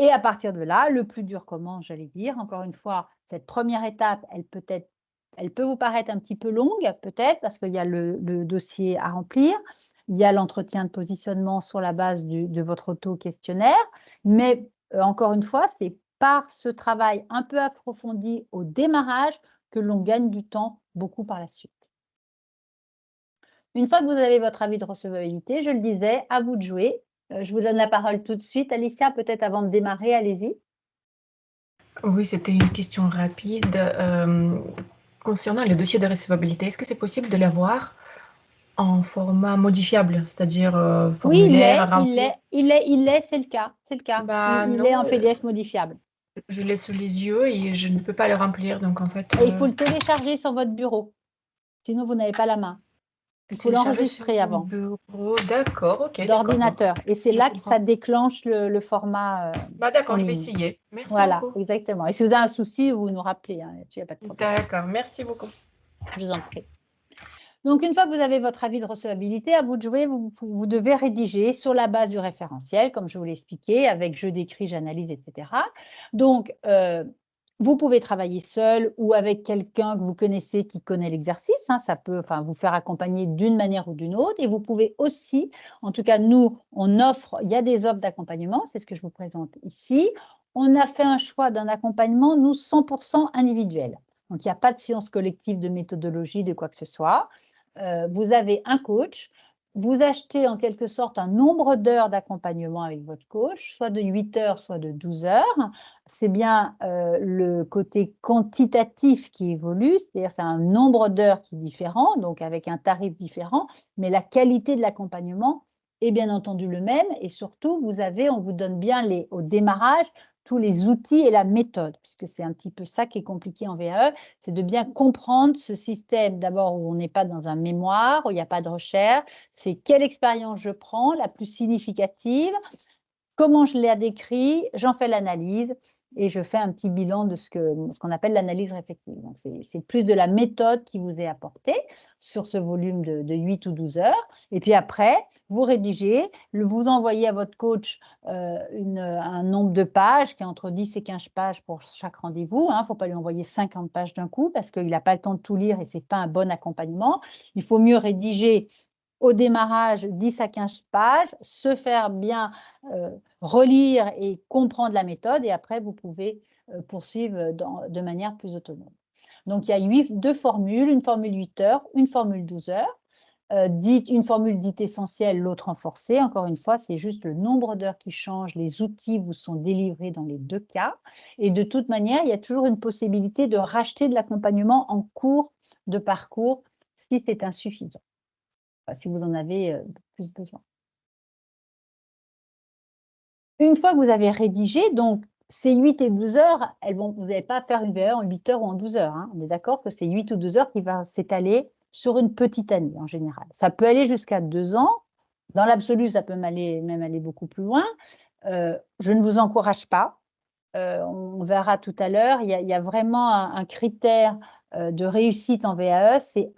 Et à partir de là, le plus dur commence, j'allais dire. Encore une fois, cette première étape, elle peut vous paraître un petit peu longue, peut-être, parce qu'il y a le dossier à remplir, il y a l'entretien de positionnement sur la base de votre auto-questionnaire, mais encore une fois, c'est par ce travail un peu approfondi au démarrage que l'on gagne du temps beaucoup par la suite. Une fois que vous avez votre avis de recevabilité, je le disais, à vous de jouer. Je vous donne la parole tout de suite. Alicia, peut-être avant de démarrer, allez-y. Oui, c'était une question rapide. Concernant le dossier de recevabilité, est-ce que c'est possible de l'avoir en format modifiable, c'est-à-dire formulaire à remplir? Il l'est, c'est le cas. C'est le cas. Il est Non, en PDF modifiable. je l'ai sous les yeux et je ne peux pas le remplir, donc en fait... Et il faut le télécharger sur votre bureau. Sinon, vous n'avez pas la main. Il faut l'enregistrer avant. Bureau. D'accord, ok. D'ordinateur. Et c'est là que ça déclenche le format. D'accord, je vais essayer. Merci voilà, beaucoup. exactement. Et si vous avez un souci, vous nous rappelez. Il n'y a pas de problème. D'accord, merci beaucoup. Je vous en prie. Donc, une fois que vous avez votre avis de recevabilité, à vous de jouer, vous devez rédiger sur la base du référentiel, comme je vous l'ai expliqué, avec je décris, j'analyse, etc. Donc, vous pouvez travailler seul ou avec quelqu'un que vous connaissez qui connaît l'exercice. Ça peut vous faire accompagner d'une manière ou d'une autre. Et vous pouvez aussi, en tout cas, nous, il y a des offres d'accompagnement, c'est ce que je vous présente ici. On a fait un choix d'un accompagnement, nous, 100% individuel. Donc, il n'y a pas de séance collective de méthodologie, de quoi que ce soit. Vous avez un coach, vous achetez en quelque sorte un nombre d'heures d'accompagnement avec votre coach, soit de 8 heures, soit de 12 heures. C'est bien le côté quantitatif qui évolue, c'est-à-dire c'est un nombre d'heures qui est différent, donc avec un tarif différent, mais la qualité de l'accompagnement est bien entendu le même. Et surtout, on vous donne bien au démarrage tous les outils et la méthode, puisque c'est un petit peu ça qui est compliqué en VAE, c'est de bien comprendre ce système, d'abord où on n'est pas dans un mémoire, où il n'y a pas de recherche, c'est quelle expérience je prends, la plus significative, comment je l'ai décrit, j'en fais l'analyse et je fais un petit bilan de ce qu'on appelle l'analyse réflexive. Donc, c'est plus de la méthode qui vous est apportée sur ce volume de 8 ou 12 heures. Et puis après, vous rédigez, vous envoyez à votre coach un nombre de pages qui est entre 10 et 15 pages pour chaque rendez-vous. Il ne faut pas lui envoyer 50 pages d'un coup parce qu'il n'a pas le temps de tout lire et ce n'est pas un bon accompagnement. Il faut mieux rédiger au démarrage 10 à 15 pages, se faire bien relire et comprendre la méthode et après vous pouvez poursuivre de manière plus autonome. Donc il y a deux formules, une formule 8 heures, une formule 12 heures. Une formule dite essentielle, l'autre renforcée. Encore une fois, c'est juste le nombre d'heures qui change, les outils vous sont délivrés dans les deux cas. Et de toute manière, il y a toujours une possibilité de racheter de l'accompagnement en cours de parcours si c'est insuffisant, si vous en avez plus besoin. Une fois que vous avez rédigé, donc ces 8 et 12 heures, vous n'allez pas faire une VAE en 8 heures ou en 12 heures. Hein. On est d'accord que c'est 8 ou 12 heures qui va s'étaler sur une petite année en général. Ça peut aller jusqu'à 2 ans. Dans l'absolu, ça peut même aller beaucoup plus loin. Je ne vous encourage pas. On verra tout à l'heure. Il y a vraiment un critère de réussite en VAE. C'est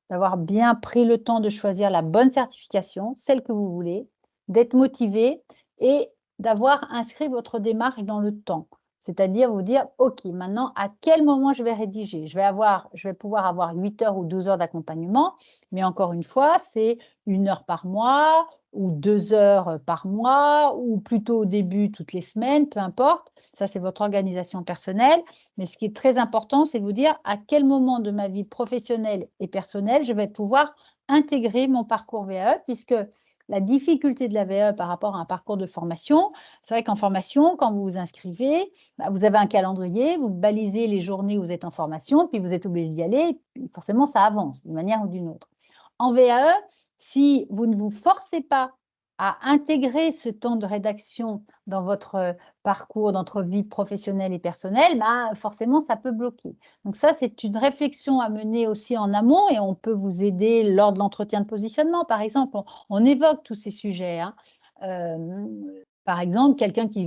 d'avoir bien pris le temps de choisir la bonne certification, celle que vous voulez, d'être motivé et d'avoir inscrit votre démarche dans le temps. C'est-à-dire vous dire, OK, maintenant, à quel moment je vais rédiger? Je vais pouvoir avoir 8 heures ou 12 heures d'accompagnement, mais encore une fois, c'est 1 heure par mois ou 2 heures par mois, ou plutôt au début, toutes les semaines, peu importe. Ça, c'est votre organisation personnelle. Mais ce qui est très important, c'est de vous dire à quel moment de ma vie professionnelle et personnelle, je vais pouvoir intégrer mon parcours VAE, puisque la difficulté de la VAE par rapport à un parcours de formation, c'est vrai qu'en formation, quand vous vous inscrivez, vous avez un calendrier, vous balisez les journées où vous êtes en formation, puis vous êtes obligé d'y aller, forcément ça avance d'une manière ou d'une autre. En VAE, si vous ne vous forcez pas à intégrer ce temps de rédaction dans votre parcours, dans votre vie professionnelle et personnelle, forcément ça peut bloquer. Donc ça, c'est une réflexion à mener aussi en amont et on peut vous aider lors de l'entretien de positionnement. Par exemple, on évoque tous ces sujets. Hein. Par exemple, quelqu'un qui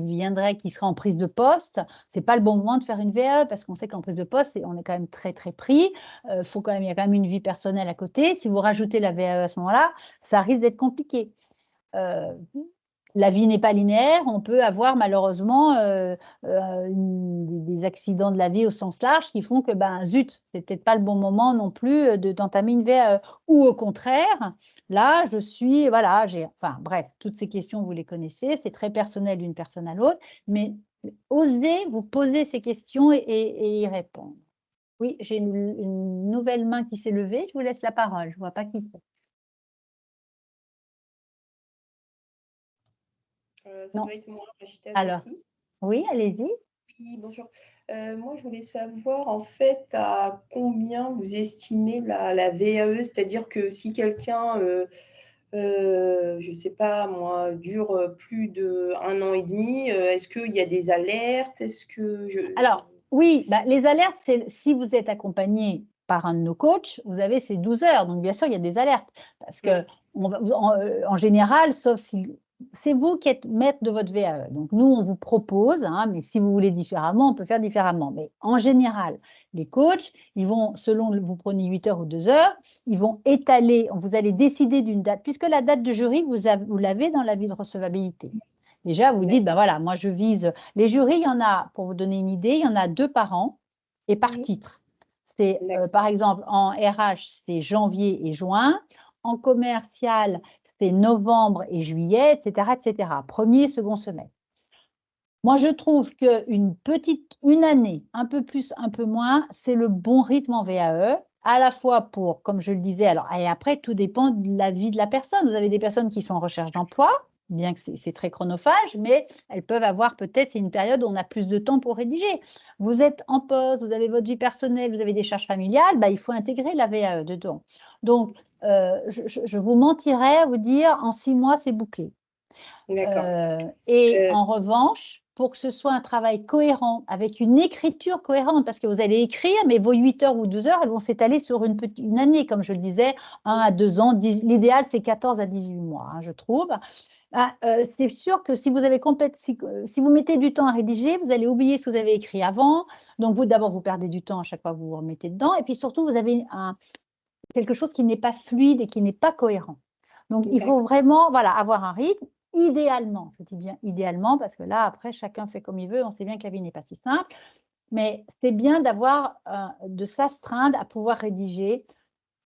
serait en prise de poste, ce n'est pas le bon moment de faire une VAE parce qu'on sait qu'en prise de poste, on est quand même très, très pris. Il y a quand même une vie personnelle à côté. Si vous rajoutez la VAE à ce moment-là, ça risque d'être compliqué. La vie n'est pas linéaire, on peut avoir malheureusement des accidents de la vie au sens large qui font que, zut, c'est peut-être pas le bon moment non plus d'entamer une VAE. Ou au contraire, là, enfin bref, toutes ces questions, vous les connaissez, c'est très personnel d'une personne à l'autre, mais osez vous poser ces questions et y répondre. Oui, j'ai une nouvelle main qui s'est levée, je vous laisse la parole, je ne vois pas qui c'est. Ça doit être moi, Rachida Alors, Bassi. Oui, allez-y. Oui, bonjour. Moi, je voulais savoir en fait à combien vous estimez la VAE, c'est-à-dire que si quelqu'un, je ne sais pas moi, dure plus d'1 an et demi, est-ce qu'il y a des alertes? Est-ce que Alors, oui, les alertes, c'est si vous êtes accompagné par un de nos coachs, vous avez ces 12 heures. Donc, bien sûr, il y a des alertes. Parce que, en général, sauf si c'est vous qui êtes maître de votre VAE. Donc, nous, on vous propose, mais si vous voulez différemment, on peut faire différemment. Mais en général, les coachs, ils vont, selon vous prenez 8 heures ou 2 heures, ils vont étaler, vous allez décider d'une date, puisque la date de jury, vous l'avez dans l'avis de recevabilité. Déjà, vous dites, voilà, moi, je vise… Les jurys, il y en a, pour vous donner une idée, il y en a 2 par an et par titre. C'est, par exemple, en RH, c'est janvier et juin. En commercial, c'est novembre et juillet, etc., etc. Premier, second semestre. Moi, je trouve une année, un peu plus, un peu moins, c'est le bon rythme en VAE, à la fois pour, comme je le disais, et après, tout dépend de la vie de la personne. Vous avez des personnes qui sont en recherche d'emploi, bien que c'est très chronophage, mais elles peuvent avoir peut-être, c'est une période où on a plus de temps pour rédiger. Vous êtes en poste, vous avez votre vie personnelle, vous avez des charges familiales, il faut intégrer la VAE dedans. Donc, je vous mentirais à vous dire en 6 mois, c'est bouclé. D'accord. Et Euh, en revanche, pour que ce soit un travail cohérent, avec une écriture cohérente, parce que vous allez écrire, mais vos 8 heures ou 12 heures, elles vont s'étaler sur une année, comme je le disais, 1 à 2 ans. L'idéal, c'est 14 à 18 mois, hein, je trouve. C'est sûr que si vous avez si vous mettez du temps à rédiger, vous allez oublier ce que vous avez écrit avant. Donc, vous, d'abord, vous perdez du temps à chaque fois que vous vous remettez dedans. Et puis surtout, vous avez quelque chose qui n'est pas fluide et qui n'est pas cohérent. Donc, il faut d'accord. vraiment avoir un rythme, idéalement, je dis bien idéalement, parce que là, après, chacun fait comme il veut, on sait bien que la vie n'est pas si simple, mais c'est bien de s'astreindre à pouvoir rédiger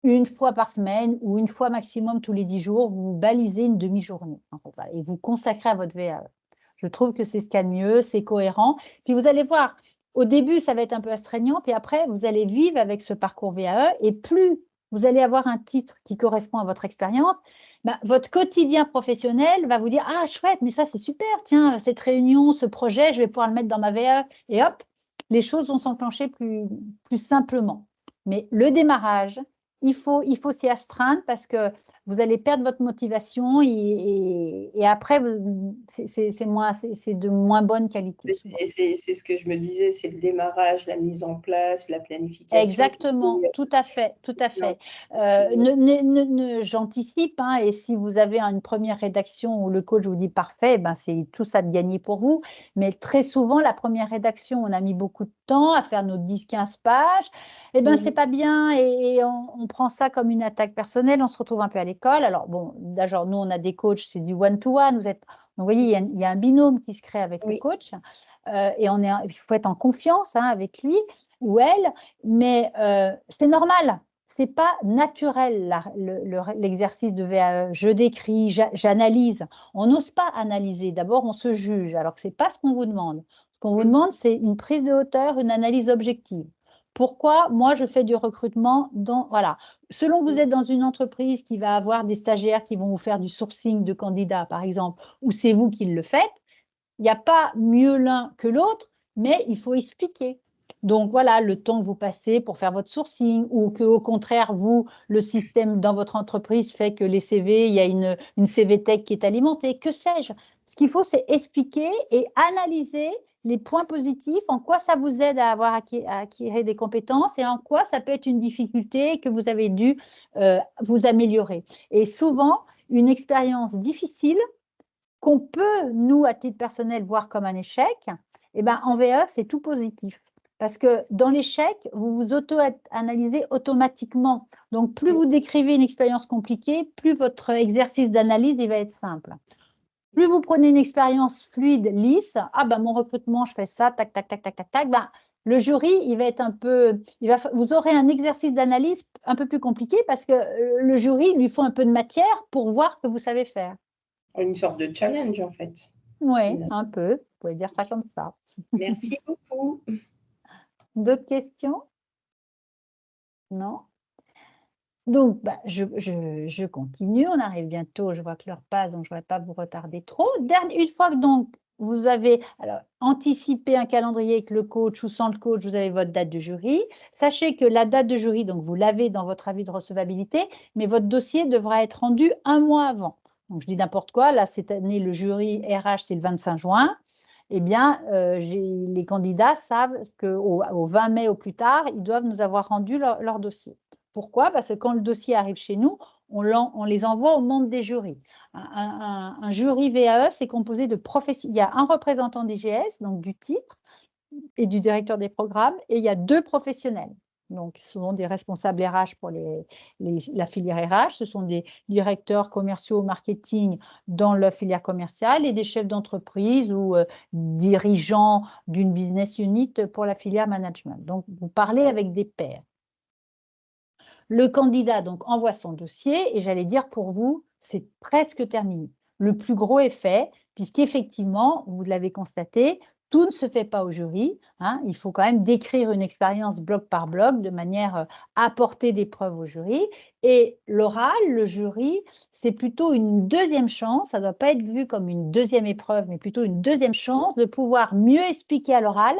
une fois par semaine ou une fois maximum tous les 10 jours, vous balisez une demi-journée, en fait, et vous consacrez à votre VAE. Je trouve que c'est ce qu'il y a de mieux, c'est cohérent. Puis vous allez voir, au début, ça va être un peu astreignant, puis après, vous allez vivre avec ce parcours VAE, et plus vous allez avoir un titre qui correspond à votre expérience, votre quotidien professionnel va vous dire « Ah, chouette, mais ça, c'est super, tiens, cette réunion, ce projet, je vais pouvoir le mettre dans ma VAE. » Et hop, les choses vont s'enclencher plus simplement. Mais le démarrage, il faut s'y astreindre parce que vous allez perdre votre motivation et après, c'est de moins bonne qualité souvent. C'est ce que je me disais, c'est le démarrage, la mise en place, la planification. Exactement, tout à fait, tout à fait. J'anticipe, hein, et si vous avez une première rédaction où le coach vous dit parfait, ben c'est tout ça de gagner pour vous. Mais très souvent, la première rédaction, on a mis beaucoup de temps à faire nos 10-15 pages. Et ben c'est pas bien et on prend ça comme une attaque personnelle. On se retrouve un peu à l'école. Alors bon, d'ailleurs, nous on a des coachs, c'est du one-to-one. Donc, vous voyez, il y a un binôme qui se crée avec le Oui. coach et il faut être en confiance, hein, avec lui ou elle, mais c'est normal. C'est pas naturel l'exercice de VAE. Je décris, j'analyse. On n'ose pas analyser. D'abord, on se juge, alors que c'est pas ce qu'on vous demande. Ce qu'on vous demande, c'est une prise de hauteur, une analyse objective. Pourquoi moi je fais du recrutement voilà. Selon que vous êtes dans une entreprise qui va avoir des stagiaires qui vont vous faire du sourcing de candidats, par exemple, ou c'est vous qui le faites, il n'y a pas mieux l'un que l'autre, mais il faut expliquer. Donc voilà, le temps que vous passez pour faire votre sourcing ou que au contraire, vous, le système dans votre entreprise fait que les CV, il y a une CV Tech qui est alimentée, que sais-je. Ce qu'il faut, c'est expliquer et analyser les points positifs, en quoi ça vous aide à acquérir des compétences et en quoi ça peut être une difficulté que vous avez dû vous améliorer. Et souvent, une expérience difficile qu'on peut, nous, à titre personnel, voir comme un échec, eh ben, en VAE, c'est tout positif. Parce que dans l'échec, vous vous auto-analysez automatiquement. Donc, plus vous décrivez une expérience compliquée, plus votre exercice d'analyse va être simple. Plus vous prenez une expérience fluide, lisse, ah ben mon recrutement, je fais ça, tac, tac, tac, tac, tac, tac, ben, le jury, il va être vous aurez un exercice d'analyse un peu plus compliqué parce que le jury, il lui faut un peu de matière pour voir que vous savez faire. Une sorte de challenge, en fait. Oui, un peu. Vous pouvez dire ça comme ça. Merci beaucoup. D'autres questions? Non? Donc, je continue. On arrive bientôt. Je vois que l'heure passe, donc je ne vais pas vous retarder trop. Une fois que donc, vous avez anticipé un calendrier avec le coach ou sans le coach, vous avez votre date de jury. Sachez que la date de jury, donc vous l'avez dans votre avis de recevabilité, mais votre dossier devra être rendu 1 mois avant. Donc, je dis n'importe quoi. Là, cette année, le jury RH, c'est le 25 juin. Eh bien, les candidats savent qu'au 20 mai au plus tard, ils doivent nous avoir rendu leur dossier. Pourquoi? Parce que quand le dossier arrive chez nous, on les envoie aux membres des jurys. Un jury VAE, c'est composé de professionnels. Il y a un représentant d'IGS, donc du titre, et du directeur des programmes, et il y a 2 professionnels. Donc, ce sont des responsables RH pour la filière RH, ce sont des directeurs commerciaux marketing dans la filière commerciale et des chefs d'entreprise ou dirigeants d'une business unit pour la filière management. Donc, vous parlez avec des pairs. Le candidat donc envoie son dossier et j'allais dire pour vous, c'est presque terminé. Le plus gros est fait puisqu'effectivement, vous l'avez constaté, tout ne se fait pas au jury. Hein, il faut quand même décrire une expérience bloc par bloc de manière à apporter des preuves au jury. Et l'oral, le jury, c'est plutôt une deuxième chance. Ça ne doit pas être vu comme une deuxième épreuve, mais plutôt une deuxième chance de pouvoir mieux expliquer à l'oral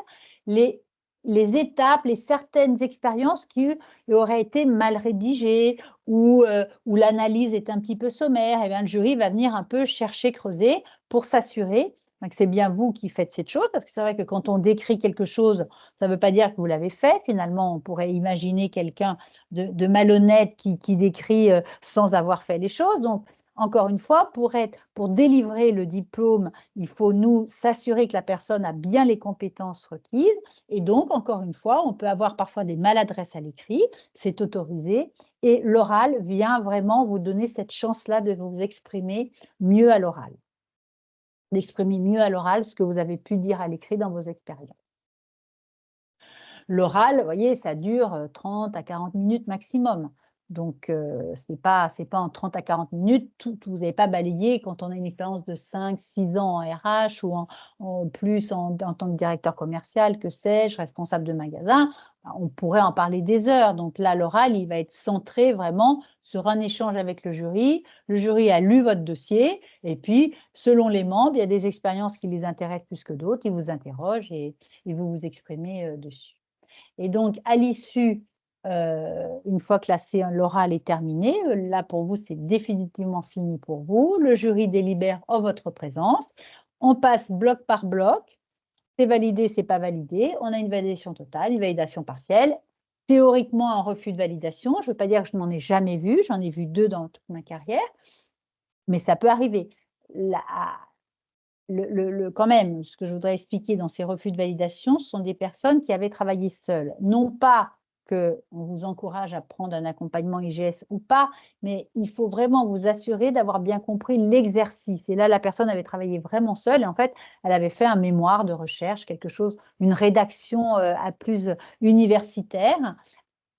les les étapes, les certaines expériences qui auraient été mal rédigées ou où l'analyse est un petit peu sommaire, et bien le jury va venir un peu chercher, creuser pour s'assurer que c'est bien vous qui faites cette chose, parce que c'est vrai que quand on décrit quelque chose, ça ne veut pas dire que vous l'avez fait. Finalement, on pourrait imaginer quelqu'un de malhonnête qui décrit sans avoir fait les choses. Donc, encore une fois, pour délivrer le diplôme, il faut nous s'assurer que la personne a bien les compétences requises. Et donc, encore une fois, on peut avoir parfois des maladresses à l'écrit, c'est autorisé. Et l'oral vient vraiment vous donner cette chance-là de vous exprimer mieux à l'oral, d'exprimer mieux à l'oral ce que vous avez pu dire à l'écrit dans vos expériences. L'oral, vous voyez, ça dure 30 à 40 minutes maximum. Donc, ce n'est pas en 30 à 40 minutes, vous n'avez pas balayé quand on a une expérience de 5, 6 ans en RH ou en plus en tant que directeur commercial, que sais-je, responsable de magasin, on pourrait en parler des heures. Donc là, l'oral, il va être centré vraiment sur un échange avec le jury. Le jury a lu votre dossier et puis, selon les membres, il y a des expériences qui les intéressent plus que d'autres, ils vous interrogent et vous vous exprimez dessus. Et donc, à l'issue, une fois que l'oral est terminé, là, pour vous, c'est définitivement fini pour vous. Le jury délibère en votre présence. On passe bloc par bloc. C'est validé, c'est pas validé. On a une validation totale, une validation partielle. Théoriquement, un refus de validation. Je ne veux pas dire que je n'en ai jamais vu. J'en ai vu 2 dans toute ma carrière. Mais ça peut arriver. Quand même, ce que je voudrais expliquer dans ces refus de validation, ce sont des personnes qui avaient travaillé seules. Non pas qu'on vous encourage à prendre un accompagnement IGS ou pas, mais il faut vraiment vous assurer d'avoir bien compris l'exercice. Et là, la personne avait travaillé vraiment seule et en fait, elle avait fait un mémoire de recherche, quelque chose, une rédaction à plus universitaire,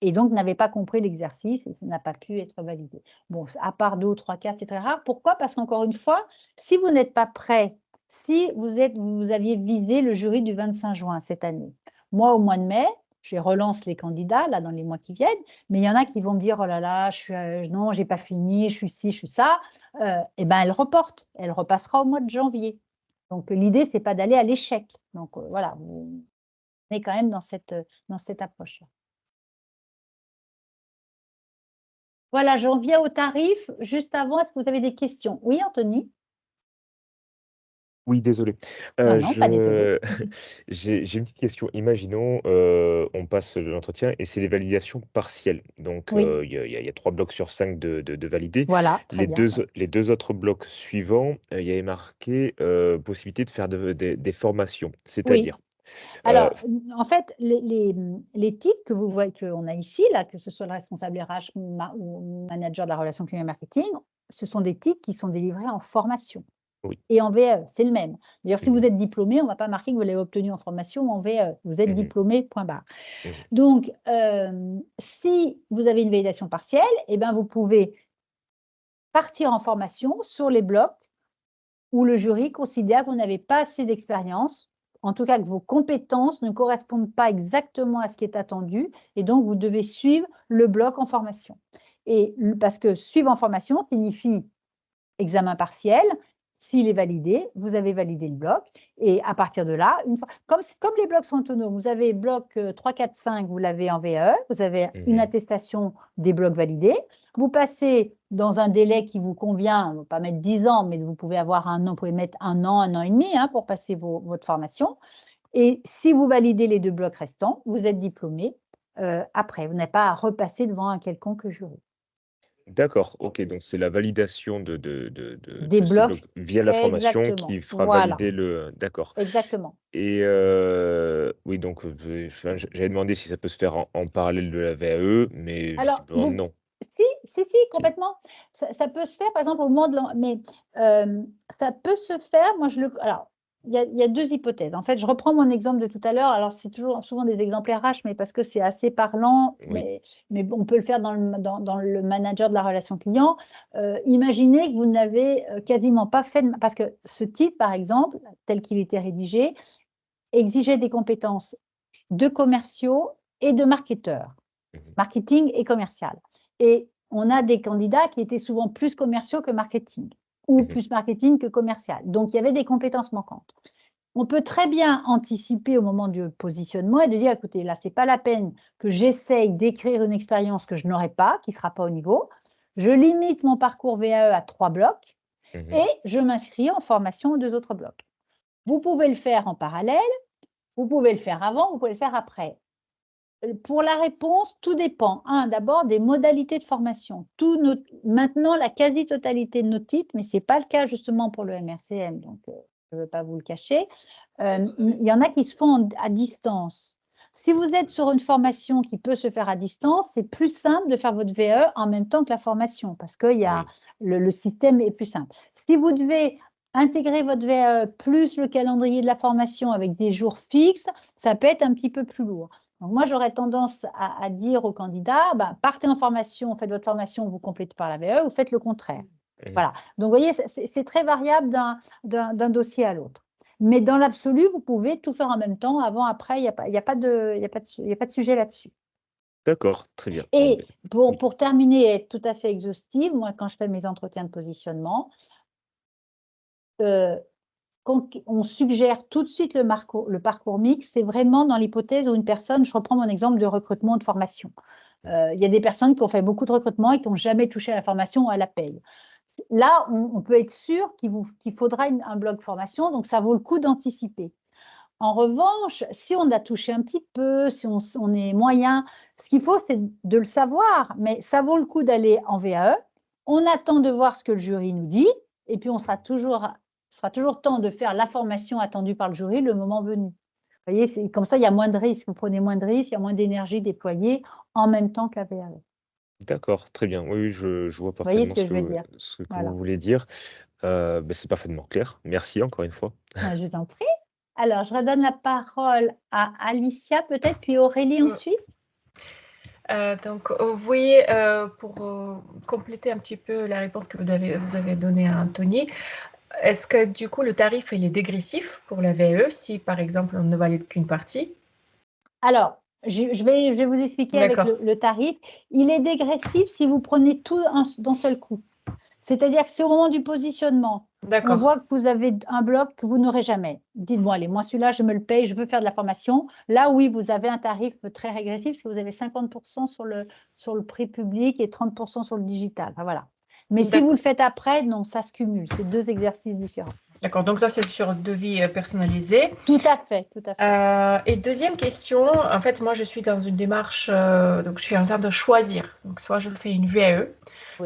et donc n'avait pas compris l'exercice et ça n'a pas pu être validé. Bon, à part 2 ou 3 cas, c'est très rare. Pourquoi? Parce qu'encore une fois, si vous n'êtes pas prêt, si vous aviez visé le jury du 25 juin cette année, moi, au mois de mai, je relance les candidats là dans les mois qui viennent, mais il y en a qui vont me dire oh là là, non, j'ai pas fini, je suis ci, je suis ça. Et ben elle reporte, elle repassera au mois de janvier. Donc l'idée c'est pas d'aller à l'échec. Donc voilà, on est quand même dans cette approche-là. Voilà, j'en viens au tarif. Juste avant, est-ce que vous avez des questions? Oui, Anthony? Oui, désolé. Non, pas désolé. J'ai une petite question. Imaginons, on passe l'entretien et c'est les validations partielles. Donc, Oui, il y a 3 blocs sur 5 de validés. voilà, très bien. Ouais. Les 2 autres blocs suivants, il y avait marqué, possibilité de faire des formations. Oui. C'est-à-dire? Alors, en fait, les titres que vous voyez qu'on a ici, là, que ce soit le responsable RH ou manager de la relation client marketing, ce sont des titres qui sont délivrés en formation Oui. et en VAE, c'est le même. D'ailleurs, si Mmh. vous êtes diplômé, on ne va pas marquer que vous l'avez obtenu en formation ou en VAE. Vous êtes Mmh. diplômé, point barre. Mmh. Donc, si vous avez une validation partielle, eh ben, vous pouvez partir en formation sur les blocs où le jury considère que vous n'avez pas assez d'expérience, en tout cas que vos compétences ne correspondent pas exactement à ce qui est attendu, et donc vous devez suivre le bloc en formation. Et parce que suivre en formation signifie examen partiel. S'il est validé, vous avez validé le bloc. Et à partir de là, comme les blocs sont autonomes, vous avez bloc 3, 4, 5, vous l'avez en VAE, vous avez une Mmh. attestation des blocs validés. Vous passez dans un délai qui vous convient, on ne va pas mettre 10 ans, mais vous pouvez avoir 1 an, vous pouvez mettre 1 an et demi pour passer votre formation. Et si vous validez les 2 blocs restants, vous êtes diplômé après. Vous n'avez pas à repasser devant un quelconque jury. D'accord, OK, donc c'est la validation Des de ces blocs blocs, via la formation exactement. qui fera Voilà, valider le d'accord. exactement. Et oui, donc enfin, j'avais demandé si ça peut se faire en parallèle de la VAE, mais Alors, visiblement non. si, OK. complètement. Ça peut se faire, par exemple, au moment de mais ça peut se faire, moi alors, il y a 2 hypothèses. En fait, je reprends mon exemple de tout à l'heure. Alors, c'est souvent des exemples RH, mais parce que c'est assez parlant, Oui. mais on peut le faire dans le manager de la relation client. Imaginez que vous n'avez quasiment pas fait parce que ce titre, par exemple, tel qu'il était rédigé, exigeait des compétences de commerciaux et de marketeurs. Mmh. Marketing et commercial. Et on a des candidats qui étaient souvent plus commerciaux que marketing, ou Mmh. plus marketing que commercial. Donc, il y avait des compétences manquantes. on peut très bien anticiper au moment du positionnement et de dire, écoutez, là, ce n'est pas la peine que j'essaye d'écrire une expérience que je n'aurai pas, qui ne sera pas au niveau. Je limite mon parcours VAE à 3 blocs et je m'inscris en formation aux 2 autres blocs. Vous pouvez le faire en parallèle, vous pouvez le faire avant, vous pouvez le faire après. Pour la réponse, tout dépend. D'abord des modalités de formation. Maintenant, la quasi-totalité de nos titres, mais ce n'est pas le cas justement pour le MRCM, donc je ne veux pas vous le cacher, il y en a qui se font à distance. Si vous êtes sur une formation qui peut se faire à distance, c'est plus simple de faire votre VE en même temps que la formation, parce que le système est plus simple. Si vous devez intégrer votre VE plus le calendrier de la formation avec des jours fixes, ça peut être un petit peu plus lourd. Donc moi, j'aurais tendance à dire aux candidats, partez en formation, faites votre formation, vous complétez par la VE, ou faites le contraire. Voilà. Donc, vous voyez, c'est très variable d'un dossier à l'autre. Mais dans l'absolu, vous pouvez tout faire en même temps, avant, après, il n'y a pas de sujet là-dessus. D'accord, très bien. Et pour terminer et être tout à fait exhaustive, moi, quand je fais mes entretiens de positionnement, quand on suggère tout de suite le parcours mixte, c'est vraiment dans l'hypothèse où une personne, je reprends mon exemple de recrutement de formation. Il y a des personnes qui ont fait beaucoup de recrutement et qui n'ont jamais touché à la formation ou à la paye. Là, on peut être sûr qu'il faudra un bloc formation, donc ça vaut le coup d'anticiper. En revanche, si on a touché un petit peu, si on est moyen, ce qu'il faut, c'est de le savoir, mais ça vaut le coup d'aller en VAE. On attend de voir ce que le jury nous dit, et puis on sera toujours temps de faire la formation attendue par le jury le moment venu. Vous voyez, comme ça, il y a moins de risques, vous prenez moins de risques, il y a moins d'énergie déployée en même temps qu'à VAE. D'accord, très bien. Oui, je vois Vous voyez ce parfaitement que je veux dire? ce que Voilà. vous voulez dire. C'est parfaitement clair. Merci encore une fois. Je vous en prie. Alors, je redonne la parole à Alicia peut-être, puis Aurélie ensuite. Donc, vous voyez, pour compléter un petit peu la réponse que vous avez donnée à Anthony, est-ce que du coup le tarif il est dégressif pour la VE si par exemple on ne valide qu'une partie? Alors, je vais vous expliquer avec le tarif. Il est dégressif si vous prenez tout d'un seul coup. C'est-à-dire que c'est au moment du positionnement. On voit que vous avez un bloc que vous n'aurez jamais. Dites-moi, allez, moi celui-là, je me le paye, je veux faire de la formation. Là, oui, vous avez un tarif très régressif parce que vous avez 50% sur le prix public et 30% sur le digital. Enfin, voilà. Mais si vous le faites après, non, ça se cumule. C'est 2 exercices différents. D'accord, donc là, c'est sur devis personnalisé. Tout à fait, tout à fait. Et deuxième question, en fait, moi, je suis dans une démarche, donc je suis en train de choisir. Donc, soit je fais une VAE,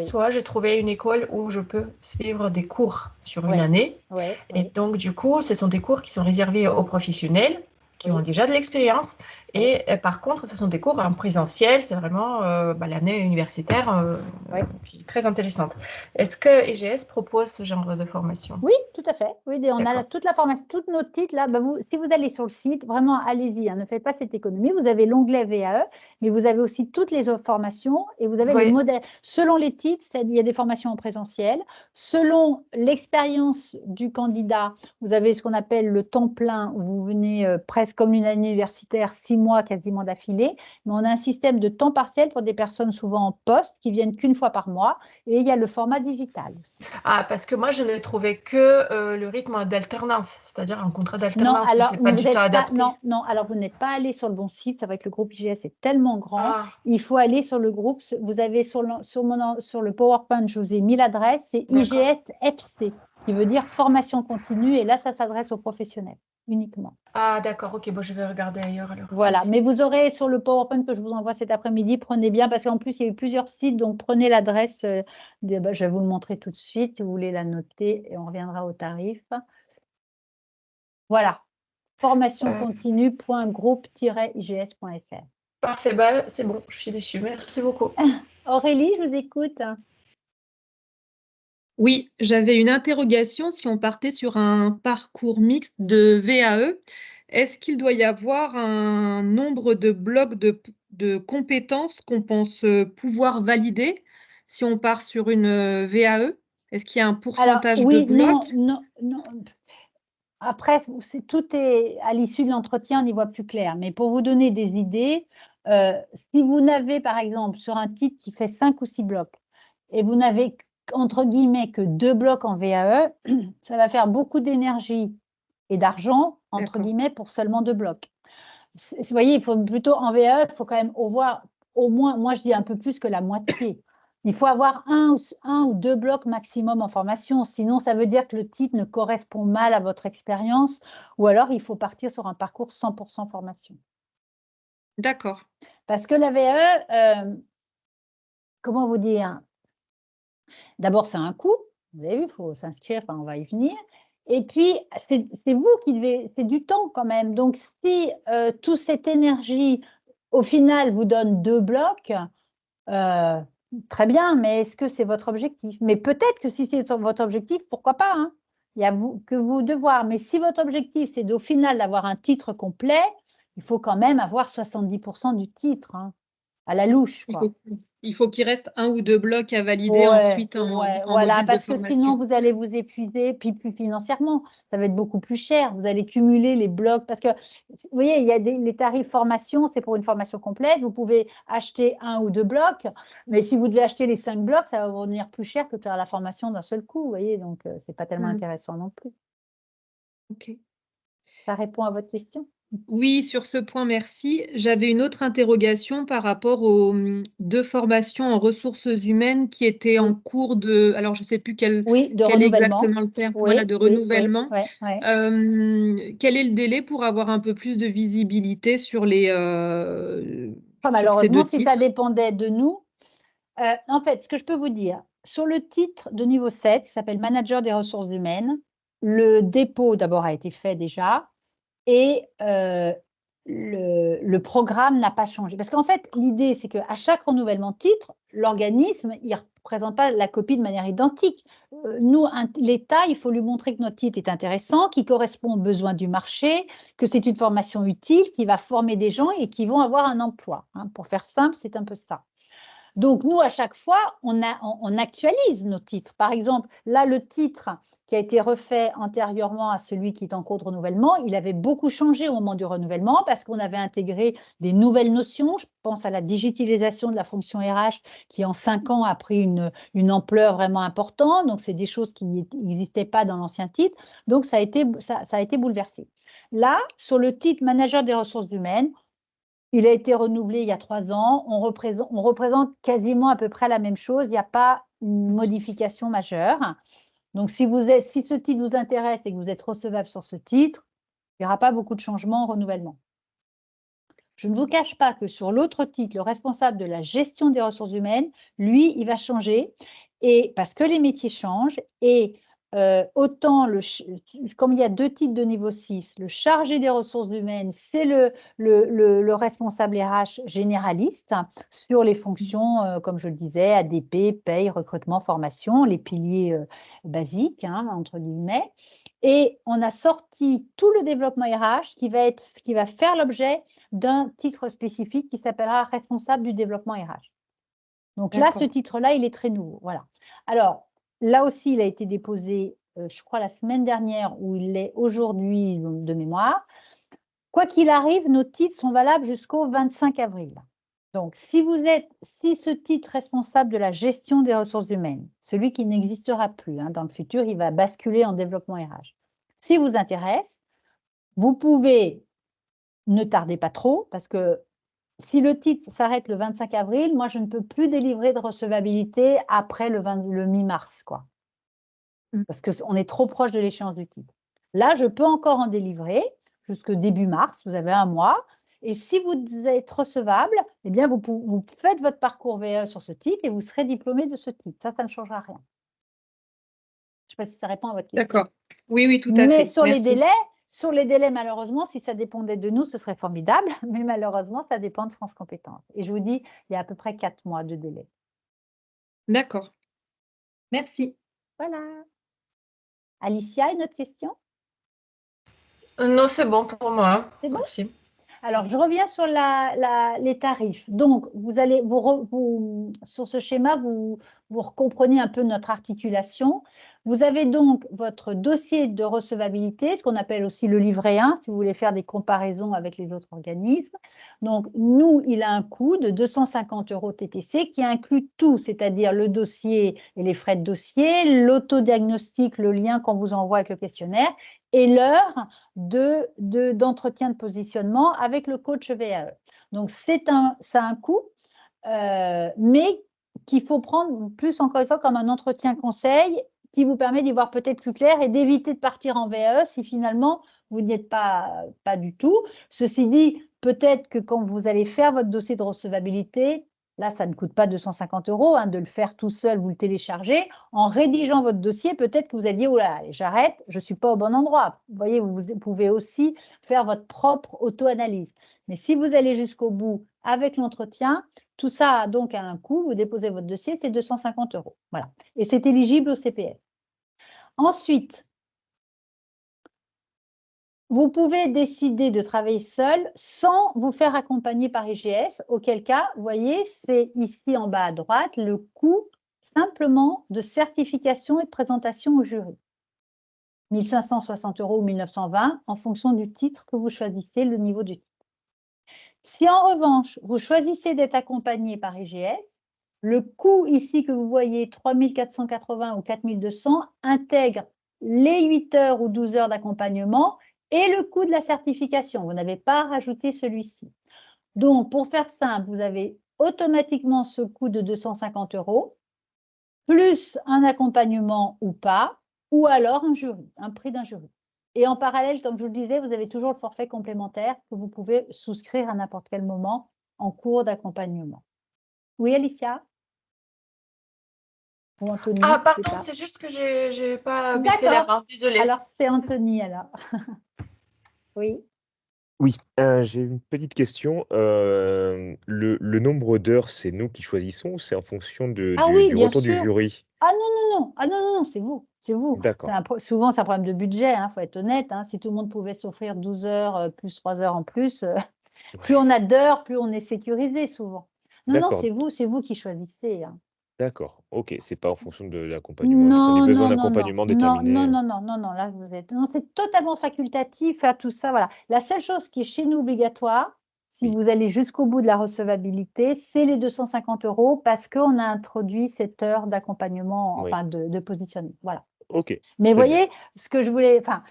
soit j'ai trouvé une école où je peux suivre des cours sur une année. Et donc, du coup, ce sont des cours qui sont réservés aux professionnels qui ont déjà de l'expérience. Et par contre, ce sont des cours en présentiel. C'est vraiment l'année universitaire qui est très intéressante. Est-ce que EGS propose ce genre de formation? Oui, tout à fait. Oui, on a toute la formation, tous nos titres là. Si vous allez sur le site, vraiment, allez-y. Ne faites pas cette économie. Vous avez l'onglet VAE, mais vous avez aussi toutes les autres formations et vous avez les modèles. Selon les titres, il y a des formations en présentiel. Selon l'expérience du candidat, vous avez ce qu'on appelle le temps plein, où vous venez presque comme une année universitaire, 6 mois quasiment d'affilée. Mais on a un système de temps partiel pour des personnes souvent en poste qui viennent qu'une fois par mois. Et il y a le format digital aussi. Ah, parce que moi, je n'ai trouvé que le rythme d'alternance, c'est-à-dire un contrat d'alternance. Non, alors, c'est pas du tout adapté. Non, alors vous n'êtes pas allé sur le bon site. C'est vrai que le groupe IGS est tellement grand. Il faut aller sur le groupe. Vous avez sur le PowerPoint, je vous ai mis l'adresse. C'est IGS FC, qui veut dire formation continue. Et là, ça s'adresse aux professionnels uniquement. Ah, d'accord. Ok, bon, je vais regarder ailleurs alors. Voilà, mais vous aurez sur le PowerPoint que je vous envoie cet après-midi, prenez bien, parce qu'en plus, il y a eu plusieurs sites, donc prenez l'adresse. Je vais vous le montrer tout de suite, si vous voulez la noter, et on reviendra au tarif. Voilà, formationcontinue.groupe-igs.fr. Parfait, c'est bon, je suis déçue. Merci beaucoup. Aurélie, je vous écoute. Oui, j'avais une interrogation. Si on partait sur un parcours mixte de VAE, est-ce qu'il doit y avoir un nombre de blocs de compétences qu'on pense pouvoir valider si on part sur une VAE? Est-ce qu'il y a un pourcentage de blocs? Non. Après, tout est à l'issue de l'entretien, on y voit plus clair. Mais pour vous donner des idées, si vous n'avez, par exemple, sur un titre qui fait 5 ou 6 blocs, et vous n'avez, entre guillemets, que 2 blocs en VAE, ça va faire beaucoup d'énergie et d'argent, entre D'accord. guillemets, pour seulement 2 blocs. Vous voyez, il faut plutôt en VAE, il faut quand même avoir au moins, moi je dis un peu plus que la moitié. Il faut avoir un ou 2 blocs maximum en formation, sinon ça veut dire que le titre ne correspond mal à votre expérience, ou alors il faut partir sur un parcours 100% formation. D'accord. Parce que la VAE, comment vous dire? D'abord, c'est un coût, vous avez vu, il faut s'inscrire, enfin, on va y venir. Et puis, c'est vous qui devez, c'est du temps quand même. Donc, si toute cette énergie, au final, vous donne 2 blocs, très bien, mais est-ce que c'est votre objectif? Mais peut-être que si c'est votre objectif, pourquoi pas, hein? Il y a que vous de voir. Mais si votre objectif, c'est au final d'avoir un titre complet, il faut quand même avoir 70% du titre, hein, à la louche, quoi. Il faut qu'il reste 1 ou 2 blocs à valider Ouais, ensuite en voilà, module de parce que sinon, formation. vous allez vous épuiser, puis plus financièrement, ça va être beaucoup plus cher. Vous allez cumuler les blocs, parce que, vous voyez, il y a les tarifs formation, c'est pour une formation complète. Vous pouvez acheter 1 ou 2 blocs, mais si vous devez acheter les 5 blocs, ça va vous revenir plus cher que de faire la formation d'un seul coup, vous voyez, donc ce n'est pas tellement intéressant non plus. OK. Ça répond à votre question? Oui, sur ce point, merci. J'avais une autre interrogation par rapport aux 2 formations en ressources humaines qui étaient en Oui, cours de, alors je ne sais plus quel oui, de est renouvellement. exactement le terme, Oui, voilà, de oui, oui, renouvellement. ouais, ouais. Quel est le délai pour avoir un peu plus de visibilité sur sur ces Malheureusement, 2 si ça titres? dépendait de nous, en fait, ce que je peux vous dire, sur le titre de niveau 7, qui s'appelle Manager des ressources humaines, le dépôt d'abord a été fait déjà et le programme n'a pas changé. Parce qu'en fait, l'idée, c'est qu'à chaque renouvellement de titre, l'organisme, il ne représente pas la copie de manière identique. Nous, l'État, il faut lui montrer que notre titre est intéressant, qu'il correspond aux besoins du marché, que c'est une formation utile, qui va former des gens et qui vont avoir un emploi, hein. Pour faire simple, c'est un peu ça. Donc, nous, à chaque fois, on actualise nos titres. Par exemple, là, le titre qui a été refait antérieurement à celui qui est en cours de renouvellement, il avait beaucoup changé au moment du renouvellement parce qu'on avait intégré des nouvelles notions. Je pense à la digitalisation de la fonction RH qui, en 5 ans, a pris une ampleur vraiment importante. Donc, c'est des choses qui n'existaient pas dans l'ancien titre. Donc, ça a été bouleversé. Là, sur le titre Manager des ressources humaines, il a été renouvelé il y a 3 ans. On représente quasiment à peu près la même chose. Il n'y a pas une modification majeure. Donc, si ce titre vous intéresse et que vous êtes recevable sur ce titre, il n'y aura pas beaucoup de changements en renouvellement. Je ne vous cache pas que sur l'autre titre, le responsable de la gestion des ressources humaines, lui, il va changer, et parce que les métiers changent, et autant, comme il y a 2 titres de niveau 6, le chargé des ressources humaines, c'est le responsable RH généraliste sur les fonctions, comme je le disais, ADP, paye, recrutement, formation, les piliers basiques, hein, entre guillemets. Et on a sorti tout le développement RH qui va faire l'objet d'un titre spécifique qui s'appellera responsable du développement RH. Donc là, ce titre-là, il est très nouveau. Voilà. Alors, là aussi, il a été déposé, je crois, la semaine dernière, ou il l'est aujourd'hui de mémoire. Quoi qu'il arrive, nos titres sont valables jusqu'au 25 avril. Donc, si ce titre responsable de la gestion des ressources humaines, celui qui n'existera plus, hein, dans le futur, il va basculer en développement RH. Si vous intéresse, vous pouvez, ne tardez pas trop, parce que si le titre s'arrête le 25 avril, moi, je ne peux plus délivrer de recevabilité après le mi-mars, quoi. Parce qu'on est trop proche de l'échéance du titre. Là, je peux encore en délivrer jusqu'au début mars, vous avez 1 mois. Et si vous êtes recevable, eh bien, vous faites votre parcours VE sur ce titre et vous serez diplômé de ce titre. Ça ne changera rien. Je ne sais pas si ça répond à votre question. D'accord. Oui, oui, tout à Mais fait. sur les Merci. délais, malheureusement, si ça dépendait de nous, ce serait formidable. Mais malheureusement, ça dépend de France Compétences. Et je vous dis, il y a à peu près 4 mois de délai. D'accord. Merci. Voilà. Alicia, une autre question? Non, c'est bon pour moi. C'est bon? Merci. Alors, je reviens sur les tarifs. Donc, vous allez sur ce schéma, vous comprenez un peu notre articulation. Vous avez donc votre dossier de recevabilité, ce qu'on appelle aussi le livret 1, si vous voulez faire des comparaisons avec les autres organismes. Donc, nous, il a un coût de 250 € TTC qui inclut tout, c'est-à-dire le dossier et les frais de dossier, l'autodiagnostic, le lien qu'on vous envoie avec le questionnaire, et l'heure d'entretien de positionnement avec le coach VAE. Donc, ça a un coût, mais qu'il faut prendre plus, encore une fois, comme un entretien conseil qui vous permet d'y voir peut-être plus clair et d'éviter de partir en VAE si finalement vous n'y êtes pas du tout. Ceci dit, peut-être que quand vous allez faire votre dossier de recevabilité, là, ça ne coûte pas 250 € de le faire tout seul, vous le téléchargez. En rédigeant votre dossier, peut-être que vous allez dire, oula, j'arrête, je ne suis pas au bon endroit. Vous voyez, vous pouvez aussi faire votre propre auto-analyse. Mais si vous allez jusqu'au bout avec l'entretien, tout ça donc a un coût. Vous déposez votre dossier, c'est 250 €. Voilà. Et c'est éligible au CPF. Ensuite, vous pouvez décider de travailler seul sans vous faire accompagner par IGS, auquel cas, vous voyez, c'est ici en bas à droite, le coût simplement de certification et de présentation au jury. 1 560 € ou 1 920 en fonction du titre que vous choisissez, le niveau du titre. Si en revanche, vous choisissez d'être accompagné par IGS, le coût ici que vous voyez, 3 480 ou 4 200, intègre les 8 heures ou 12 heures d'accompagnement et le coût de la certification. Vous n'avez pas rajouté celui-ci. Donc, pour faire simple, vous avez automatiquement ce coût de 250 €, plus un accompagnement ou pas, ou alors un jury, un prix d'un jury. Et en parallèle, comme je vous le disais, vous avez toujours le forfait complémentaire que vous pouvez souscrire à n'importe quel moment en cours d'accompagnement. Oui, Alicia? Ou Anthony? Ah, pardon, c'est juste que j'ai pas baissé la D'accord. main, désolée. Alors, c'est Anthony, alors. Oui. Oui, j'ai une petite question. Le nombre d'heures, c'est nous qui choisissons ou c'est en fonction Ah oui, du bien retour du sûr. jury? Ah non, non, non. Ah non, non, non, c'est vous. C'est vous. D'accord. Souvent, c'est un problème de budget, il faut être honnête. Si tout le monde pouvait s'offrir 12 heures plus 3 heures en plus, plus Ouais. on a d'heures, plus on est sécurisé souvent. Non, non, D'accord, c'est vous qui choisissez. d'accord. OK, c'est pas en fonction de l'accompagnement, du Non, besoin non, non, non, d'accompagnement non, déterminé, non, non, non, non, non, là vous êtes, non, c'est totalement facultatif à tout ça, voilà. La seule chose qui est chez nous obligatoire, si Oui, vous allez jusqu'au bout de la recevabilité, c'est les 250 € parce qu'on a introduit cette heure d'accompagnement, oui. enfin de positionnement, voilà. OK, Mais vous très bien. voyez, ce que je voulais, enfin,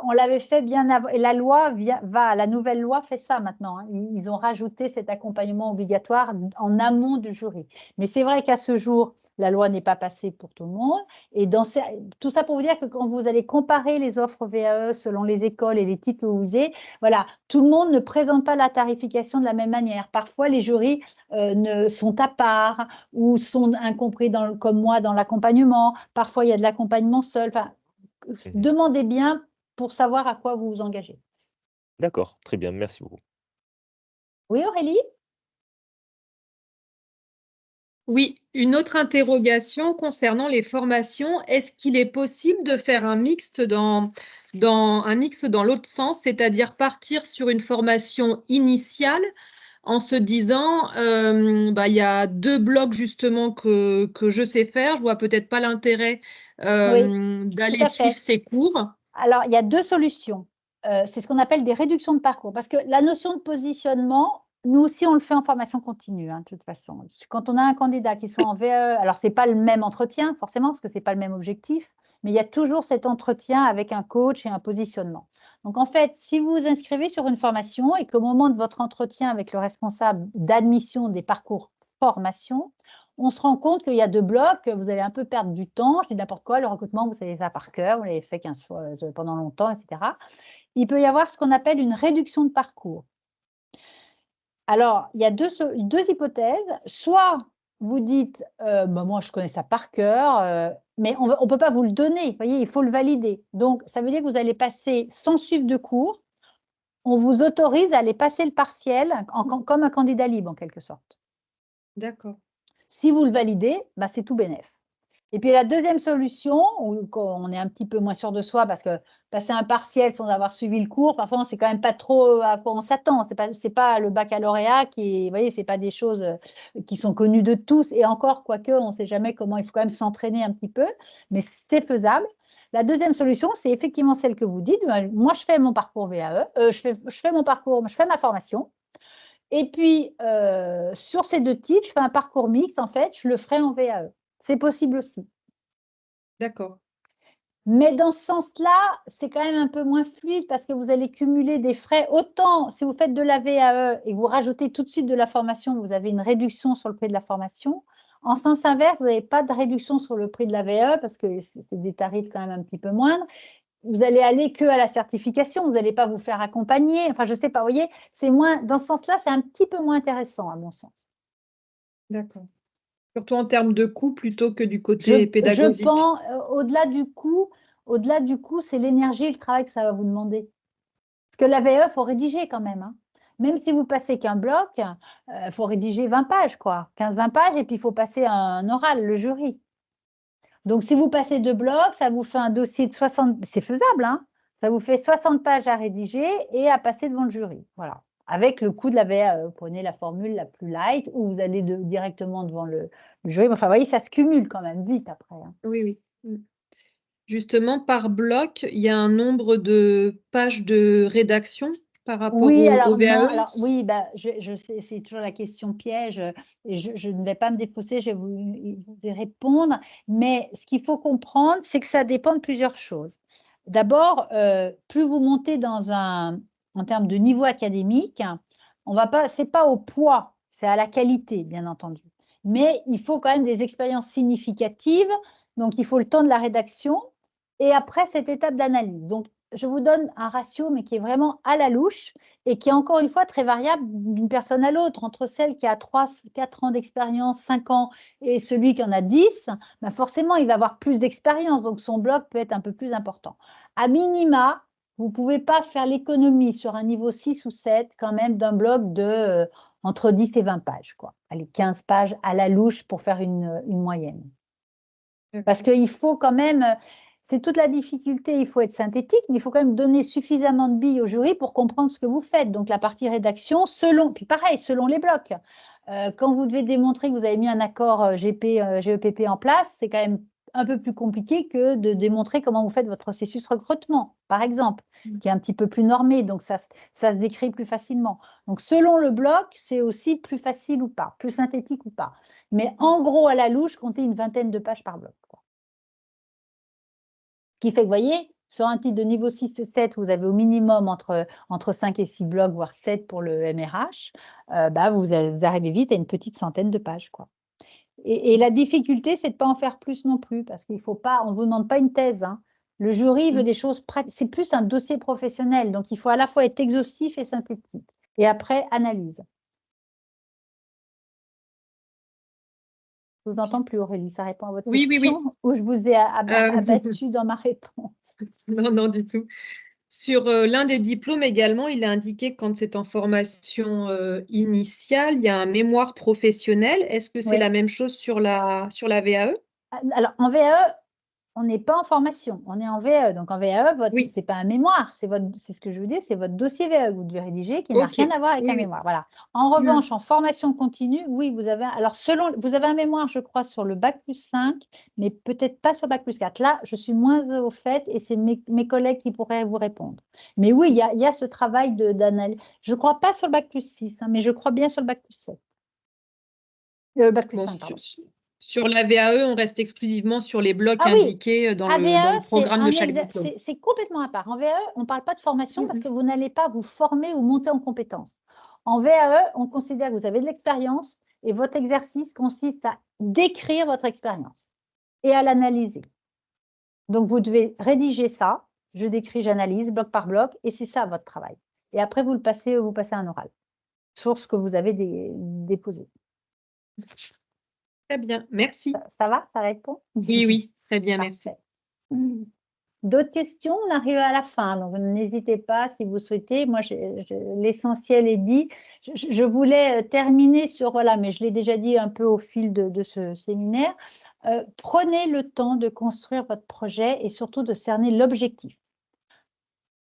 on l'avait fait bien avant, et la loi la nouvelle loi fait ça maintenant, Ils ont rajouté cet accompagnement obligatoire en amont du jury. Mais c'est vrai qu'à ce jour, la loi n'est pas passée pour tout le monde. Et tout ça pour vous dire que quand vous allez comparer les offres VAE selon les écoles et les titres que vous usez, voilà, tout le monde ne présente pas la tarification de la même manière. Parfois, les jurys sont à part ou sont incompris comme moi dans l'accompagnement. Parfois, il y a de l'accompagnement seul. Enfin, Mmh. demandez bien pour savoir à quoi vous vous engagez. D'accord, très bien, merci beaucoup. Oui, Aurélie? Oui, une autre interrogation concernant les formations. Est-ce qu'il est possible de faire un mixte dans l'autre sens, c'est-à-dire partir sur une formation initiale en se disant, il y a 2 blocs justement que je sais faire, je vois peut-être pas l'intérêt Oui, tout d'aller à suivre fait. ces cours. Alors, il y a 2 solutions. C'est ce qu'on appelle des réductions de parcours. Parce que la notion de positionnement, nous aussi, on le fait en formation continue, de toute façon. Quand on a un candidat qui soit en VAE, alors ce n'est pas le même entretien, forcément, parce que ce n'est pas le même objectif, mais il y a toujours cet entretien avec un coach et un positionnement. Donc, en fait, si vous vous inscrivez sur une formation et qu'au moment de votre entretien avec le responsable d'admission des parcours formation, on se rend compte qu'il y a 2 blocs, vous allez un peu perdre du temps, je dis n'importe quoi, le recrutement, vous savez ça par cœur, vous l'avez fait 15 fois pendant longtemps, etc. Il peut y avoir ce qu'on appelle une réduction de parcours. Alors, il y a deux hypothèses. Soit vous dites, moi je connais ça par cœur, mais on ne peut pas vous le donner, vous voyez, il faut le valider. Donc, ça veut dire que vous allez passer sans suivre de cours, on vous autorise à aller passer le partiel comme un candidat libre en quelque sorte. D'accord. Si vous le validez, c'est tout bénef. Et puis la deuxième solution, où on est un petit peu moins sûr de soi, parce que passer un partiel sans avoir suivi le cours, parfois on sait quand même pas trop à quoi on s'attend. C'est pas le baccalauréat qui est, vous voyez, c'est pas des choses qui sont connues de tous. Et encore, quoique, on ne sait jamais comment, il faut quand même s'entraîner un petit peu, mais c'est faisable. La deuxième solution, c'est effectivement celle que vous dites. Moi, je fais mon parcours VAE, je fais mon parcours, je fais ma formation. Et puis, sur ces 2 titres, je fais un parcours mixte, en fait, je le ferai en VAE. C'est possible aussi. D'accord. Mais dans ce sens-là, c'est quand même un peu moins fluide parce que vous allez cumuler des frais. Autant si vous faites de la VAE et vous rajoutez tout de suite de la formation, vous avez une réduction sur le prix de la formation. En sens inverse, vous n'avez pas de réduction sur le prix de la VAE parce que c'est des tarifs quand même un petit peu moindres. Vous allez aller que à la certification, vous n'allez pas vous faire accompagner. Enfin, je ne sais pas, vous voyez, c'est moins, dans ce sens-là, c'est un petit peu moins intéressant à mon sens. D'accord. Surtout en termes de coût plutôt que du côté Je pédagogique. pense, au-delà du coût, c'est l'énergie et le travail que ça va vous demander. Parce que la VAE, il faut rédiger quand même, hein. Même si vous passez qu'un bloc, il faut rédiger 20 pages, quoi. 15-20 pages, et puis il faut passer un oral, le jury. Donc, si vous passez 2 blocs, ça vous fait un dossier de 60, c'est faisable, hein. Ça vous fait 60 pages à rédiger et à passer devant le jury. Voilà. Avec le coût de la VAE, vous prenez la formule la plus light ou vous allez directement devant le jury. Enfin, vous voyez, ça se cumule quand même vite après, hein. Oui, oui. Justement, par bloc, il y a un nombre de pages de rédaction par rapport Oui, au alors non, VAE? alors oui, bah, je sais, c'est toujours la question piège, et je ne vais pas me défausser, je vais vous y répondre, mais ce qu'il faut comprendre, c'est que ça dépend de plusieurs choses. D'abord, plus vous montez en termes de niveau académique, on va pas, c'est pas au poids, c'est à la qualité, bien entendu. Mais il faut quand même des expériences significatives, donc il faut le temps de la rédaction et après cette étape d'analyse. Donc, je vous donne un ratio, mais qui est vraiment à la louche et qui est encore une fois très variable d'une personne à l'autre. Entre celle qui a 4 ans d'expérience, 5 ans, et celui qui en a 10, bah forcément, il va avoir plus d'expérience, donc son bloc peut être un peu plus important. À minima, vous ne pouvez pas faire l'économie sur un niveau 6 ou 7 quand même d'un bloc de entre 10 et 20 pages, quoi. Allez, 15 pages à la louche pour faire une moyenne. Parce qu'il faut quand même, c'est toute la difficulté, il faut être synthétique, mais il faut quand même donner suffisamment de billes au jury pour comprendre ce que vous faites. Donc la partie rédaction, puis pareil, selon les blocs. Quand vous devez démontrer que vous avez mis un accord GEPP en place, c'est quand même un peu plus compliqué que de démontrer comment vous faites votre processus recrutement, par exemple, qui est un petit peu plus normé, donc ça se décrit plus facilement. Donc selon le bloc, c'est aussi plus facile ou pas, plus synthétique ou pas. Mais en gros, à la louche, comptez une 20aine de pages par bloc. Ce qui fait que, vous voyez, sur un titre de niveau 6-7, vous avez au minimum entre 5 et 6 blocs, voire 7 pour le MRH, bah, vous arrivez vite à une petite centaine de pages, quoi. Et la difficulté, c'est de ne pas en faire plus non plus, parce qu'il faut pas, on ne vous demande pas une thèse, hein. Le jury veut des choses pratiques, c'est plus un dossier professionnel, donc il faut à la fois être exhaustif et synthétique. Et après, analyse. Je ne vous entends plus, Aurélie, ça répond à votre question ou je vous ai abattu dans ma réponse? Non, non, du tout. Sur l'un des diplômes également, il est indiqué quand c'est en formation initiale, il y a un mémoire professionnel. Est-ce que c'est Oui. la même chose sur la VAE? Alors, en VAE, on n'est pas en formation, on est en VAE. Donc, en VAE, Oui. ce n'est pas un mémoire, c'est ce que je vous dis, c'est votre dossier VAE que vous devez rédiger qui n'a rien à voir avec un mémoire. Voilà. En revanche, en formation continue, oui, vous avez, vous avez un mémoire, je crois, sur le Bac+5, mais peut-être pas sur Bac+4. Là, je suis moins au fait et c'est mes collègues qui pourraient vous répondre. Mais oui, il y a ce travail d'analyse. Je ne crois pas sur le Bac+6, hein, mais je crois bien sur le Bac+7. Le Bac+5, pardon. Sur la VAE, on reste exclusivement sur les blocs indiqués dans le programme de chaque diplôme. C'est complètement à part. En VAE, on ne parle pas de formation parce que vous n'allez pas vous former ou monter en compétences. En VAE, on considère que vous avez de l'expérience et votre exercice consiste à décrire votre expérience et à l'analyser. Donc, vous devez rédiger ça. Je décris, j'analyse, bloc par bloc, et c'est ça votre travail. Et après, vous passez un oral sur ce que vous avez déposé. Très bien, merci. Ça va? Ça répond? Oui, oui, très bien, merci. D'autres questions? On arrive à la fin, donc n'hésitez pas si vous souhaitez. Moi, l'essentiel est dit. Je voulais terminer sur, voilà, mais je l'ai déjà dit un peu au fil de ce séminaire. Prenez le temps de construire votre projet et surtout de cerner l'objectif.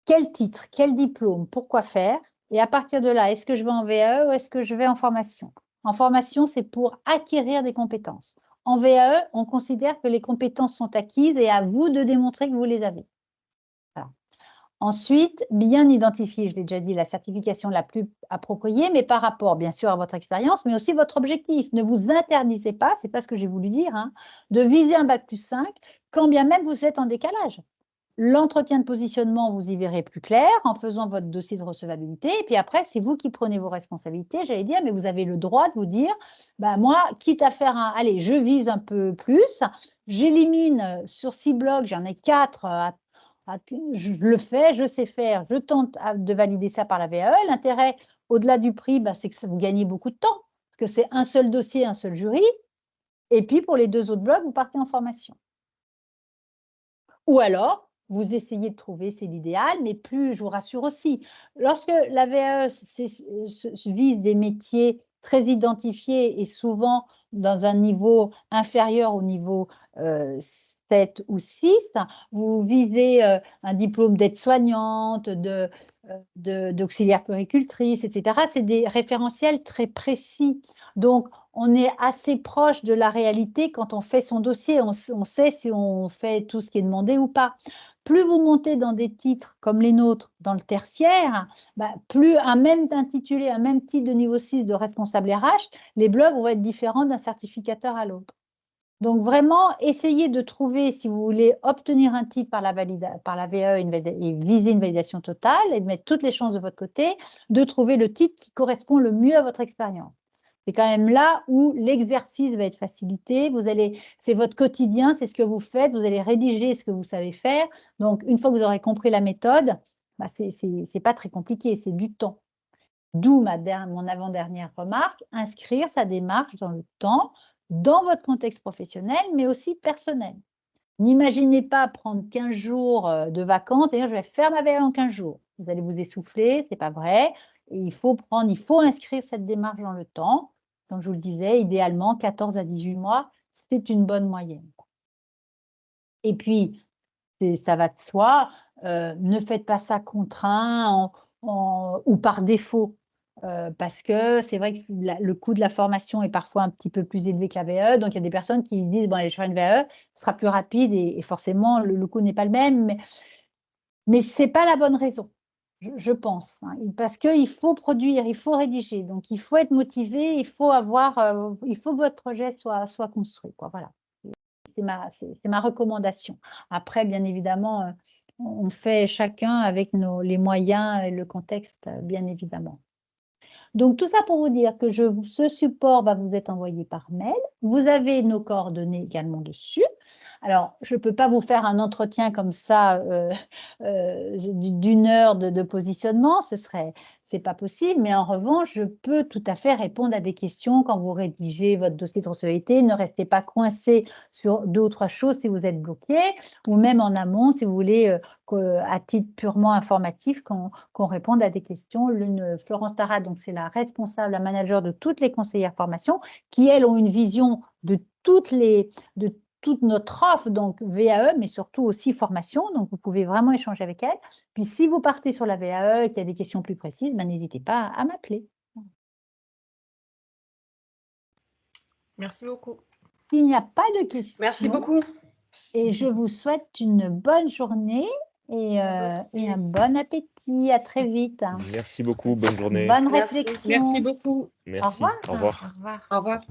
Quel titre, quel diplôme, pourquoi faire? Et à partir de là, est-ce que je vais en VAE ou est-ce que je vais en formation? En formation, c'est pour acquérir des compétences. En VAE, on considère que les compétences sont acquises et à vous de démontrer que vous les avez. Voilà. Ensuite, bien identifier, je l'ai déjà dit, la certification la plus appropriée, mais par rapport, bien sûr, à votre expérience, mais aussi votre objectif. Ne vous interdisez pas, ce n'est pas ce que j'ai voulu dire, hein, de viser un bac+5, quand bien même vous êtes en décalage. L'entretien de positionnement, vous y verrez plus clair en faisant votre dossier de recevabilité. Et puis après, c'est vous qui prenez vos responsabilités, j'allais dire, mais vous avez le droit de vous dire, bah moi, quitte à faire un, allez, je vise un peu plus, j'élimine sur 6 blocs, j'en ai 4, je le fais, je sais faire, je tente de valider ça par la VAE. L'intérêt, au-delà du prix, bah, c'est que vous gagnez beaucoup de temps, parce que c'est un seul dossier, un seul jury. Et puis, pour les 2 autres blocs, vous partez en formation. Ou alors, vous essayez de trouver, c'est l'idéal, mais plus, je vous rassure aussi, lorsque la VAE vise des métiers très identifiés et souvent dans un niveau inférieur au niveau 7 ou 6, vous visez un diplôme d'aide-soignante, d'auxiliaire puéricultrice, etc. C'est des référentiels très précis. Donc, on est assez proche de la réalité quand on fait son dossier. On sait si on fait tout ce qui est demandé ou pas. Plus vous montez dans des titres comme les nôtres dans le tertiaire, bah, plus un même intitulé, un même titre de niveau 6 de responsable RH, les blocs vont être différents d'un certificateur à l'autre. Donc vraiment, essayez de trouver, si vous voulez obtenir un titre par la VAE et viser une validation totale et de mettre toutes les chances de votre côté, de trouver le titre qui correspond le mieux à votre expérience. C'est quand même là où l'exercice va être facilité. C'est votre quotidien, c'est ce que vous faites. Vous allez rédiger ce que vous savez faire. Donc, une fois que vous aurez compris la méthode, bah, c'est pas très compliqué, c'est du temps. D'où mon avant-dernière remarque, inscrire sa démarche dans le temps, dans votre contexte professionnel, mais aussi personnel. N'imaginez pas prendre 15 jours de vacances et dire je vais faire ma VAE en 15 jours. Vous allez vous essouffler, ce n'est pas vrai. Et il faut inscrire cette démarche dans le temps. Comme je vous le disais, idéalement 14 à 18 mois, c'est une bonne moyenne. Et puis, ça va de soi, ne faites pas ça contraint ou par défaut. Parce que c'est vrai que le coût de la formation est parfois un petit peu plus élevé que la VAE. Donc, il y a des personnes qui disent, bon, allez, je vais faire une VAE, ce sera plus rapide et forcément, le coût n'est pas le même. Mais ce n'est pas la bonne raison, je pense. Hein, parce qu'il faut produire, il faut rédiger. Donc, il faut être motivé, il faut que votre projet soit construit. Quoi, voilà. C'est ma recommandation. Après, bien évidemment, on fait chacun avec les moyens et le contexte, bien évidemment. Donc, tout ça pour vous dire que ce support va vous être envoyé par mail. Vous avez nos coordonnées également dessus. Alors, je ne peux pas vous faire un entretien comme ça d'une heure de positionnement, c'est pas possible, mais en revanche, je peux tout à fait répondre à des questions quand vous rédigez votre dossier de recevabilité. Ne restez pas coincé sur 2 ou 3 choses si vous êtes bloqué, ou même en amont, si vous voulez, à titre purement informatif, qu'on réponde à des questions. Florence Tarat, donc c'est la responsable, la manager de toutes les conseillères formation, qui, elles, ont une vision de toute notre offre, donc VAE, mais surtout aussi formation. Donc, vous pouvez vraiment échanger avec elle. Puis, si vous partez sur la VAE et qu'il y a des questions plus précises, ben, n'hésitez pas à m'appeler. Merci beaucoup. S'il n'y a pas de questions. Merci beaucoup. Et je vous souhaite une bonne journée et un bon appétit. À très vite. Merci beaucoup. Bonne journée. Bonne Merci. réflexion. Merci beaucoup. Merci. Au revoir. Au revoir. Au revoir. Au revoir.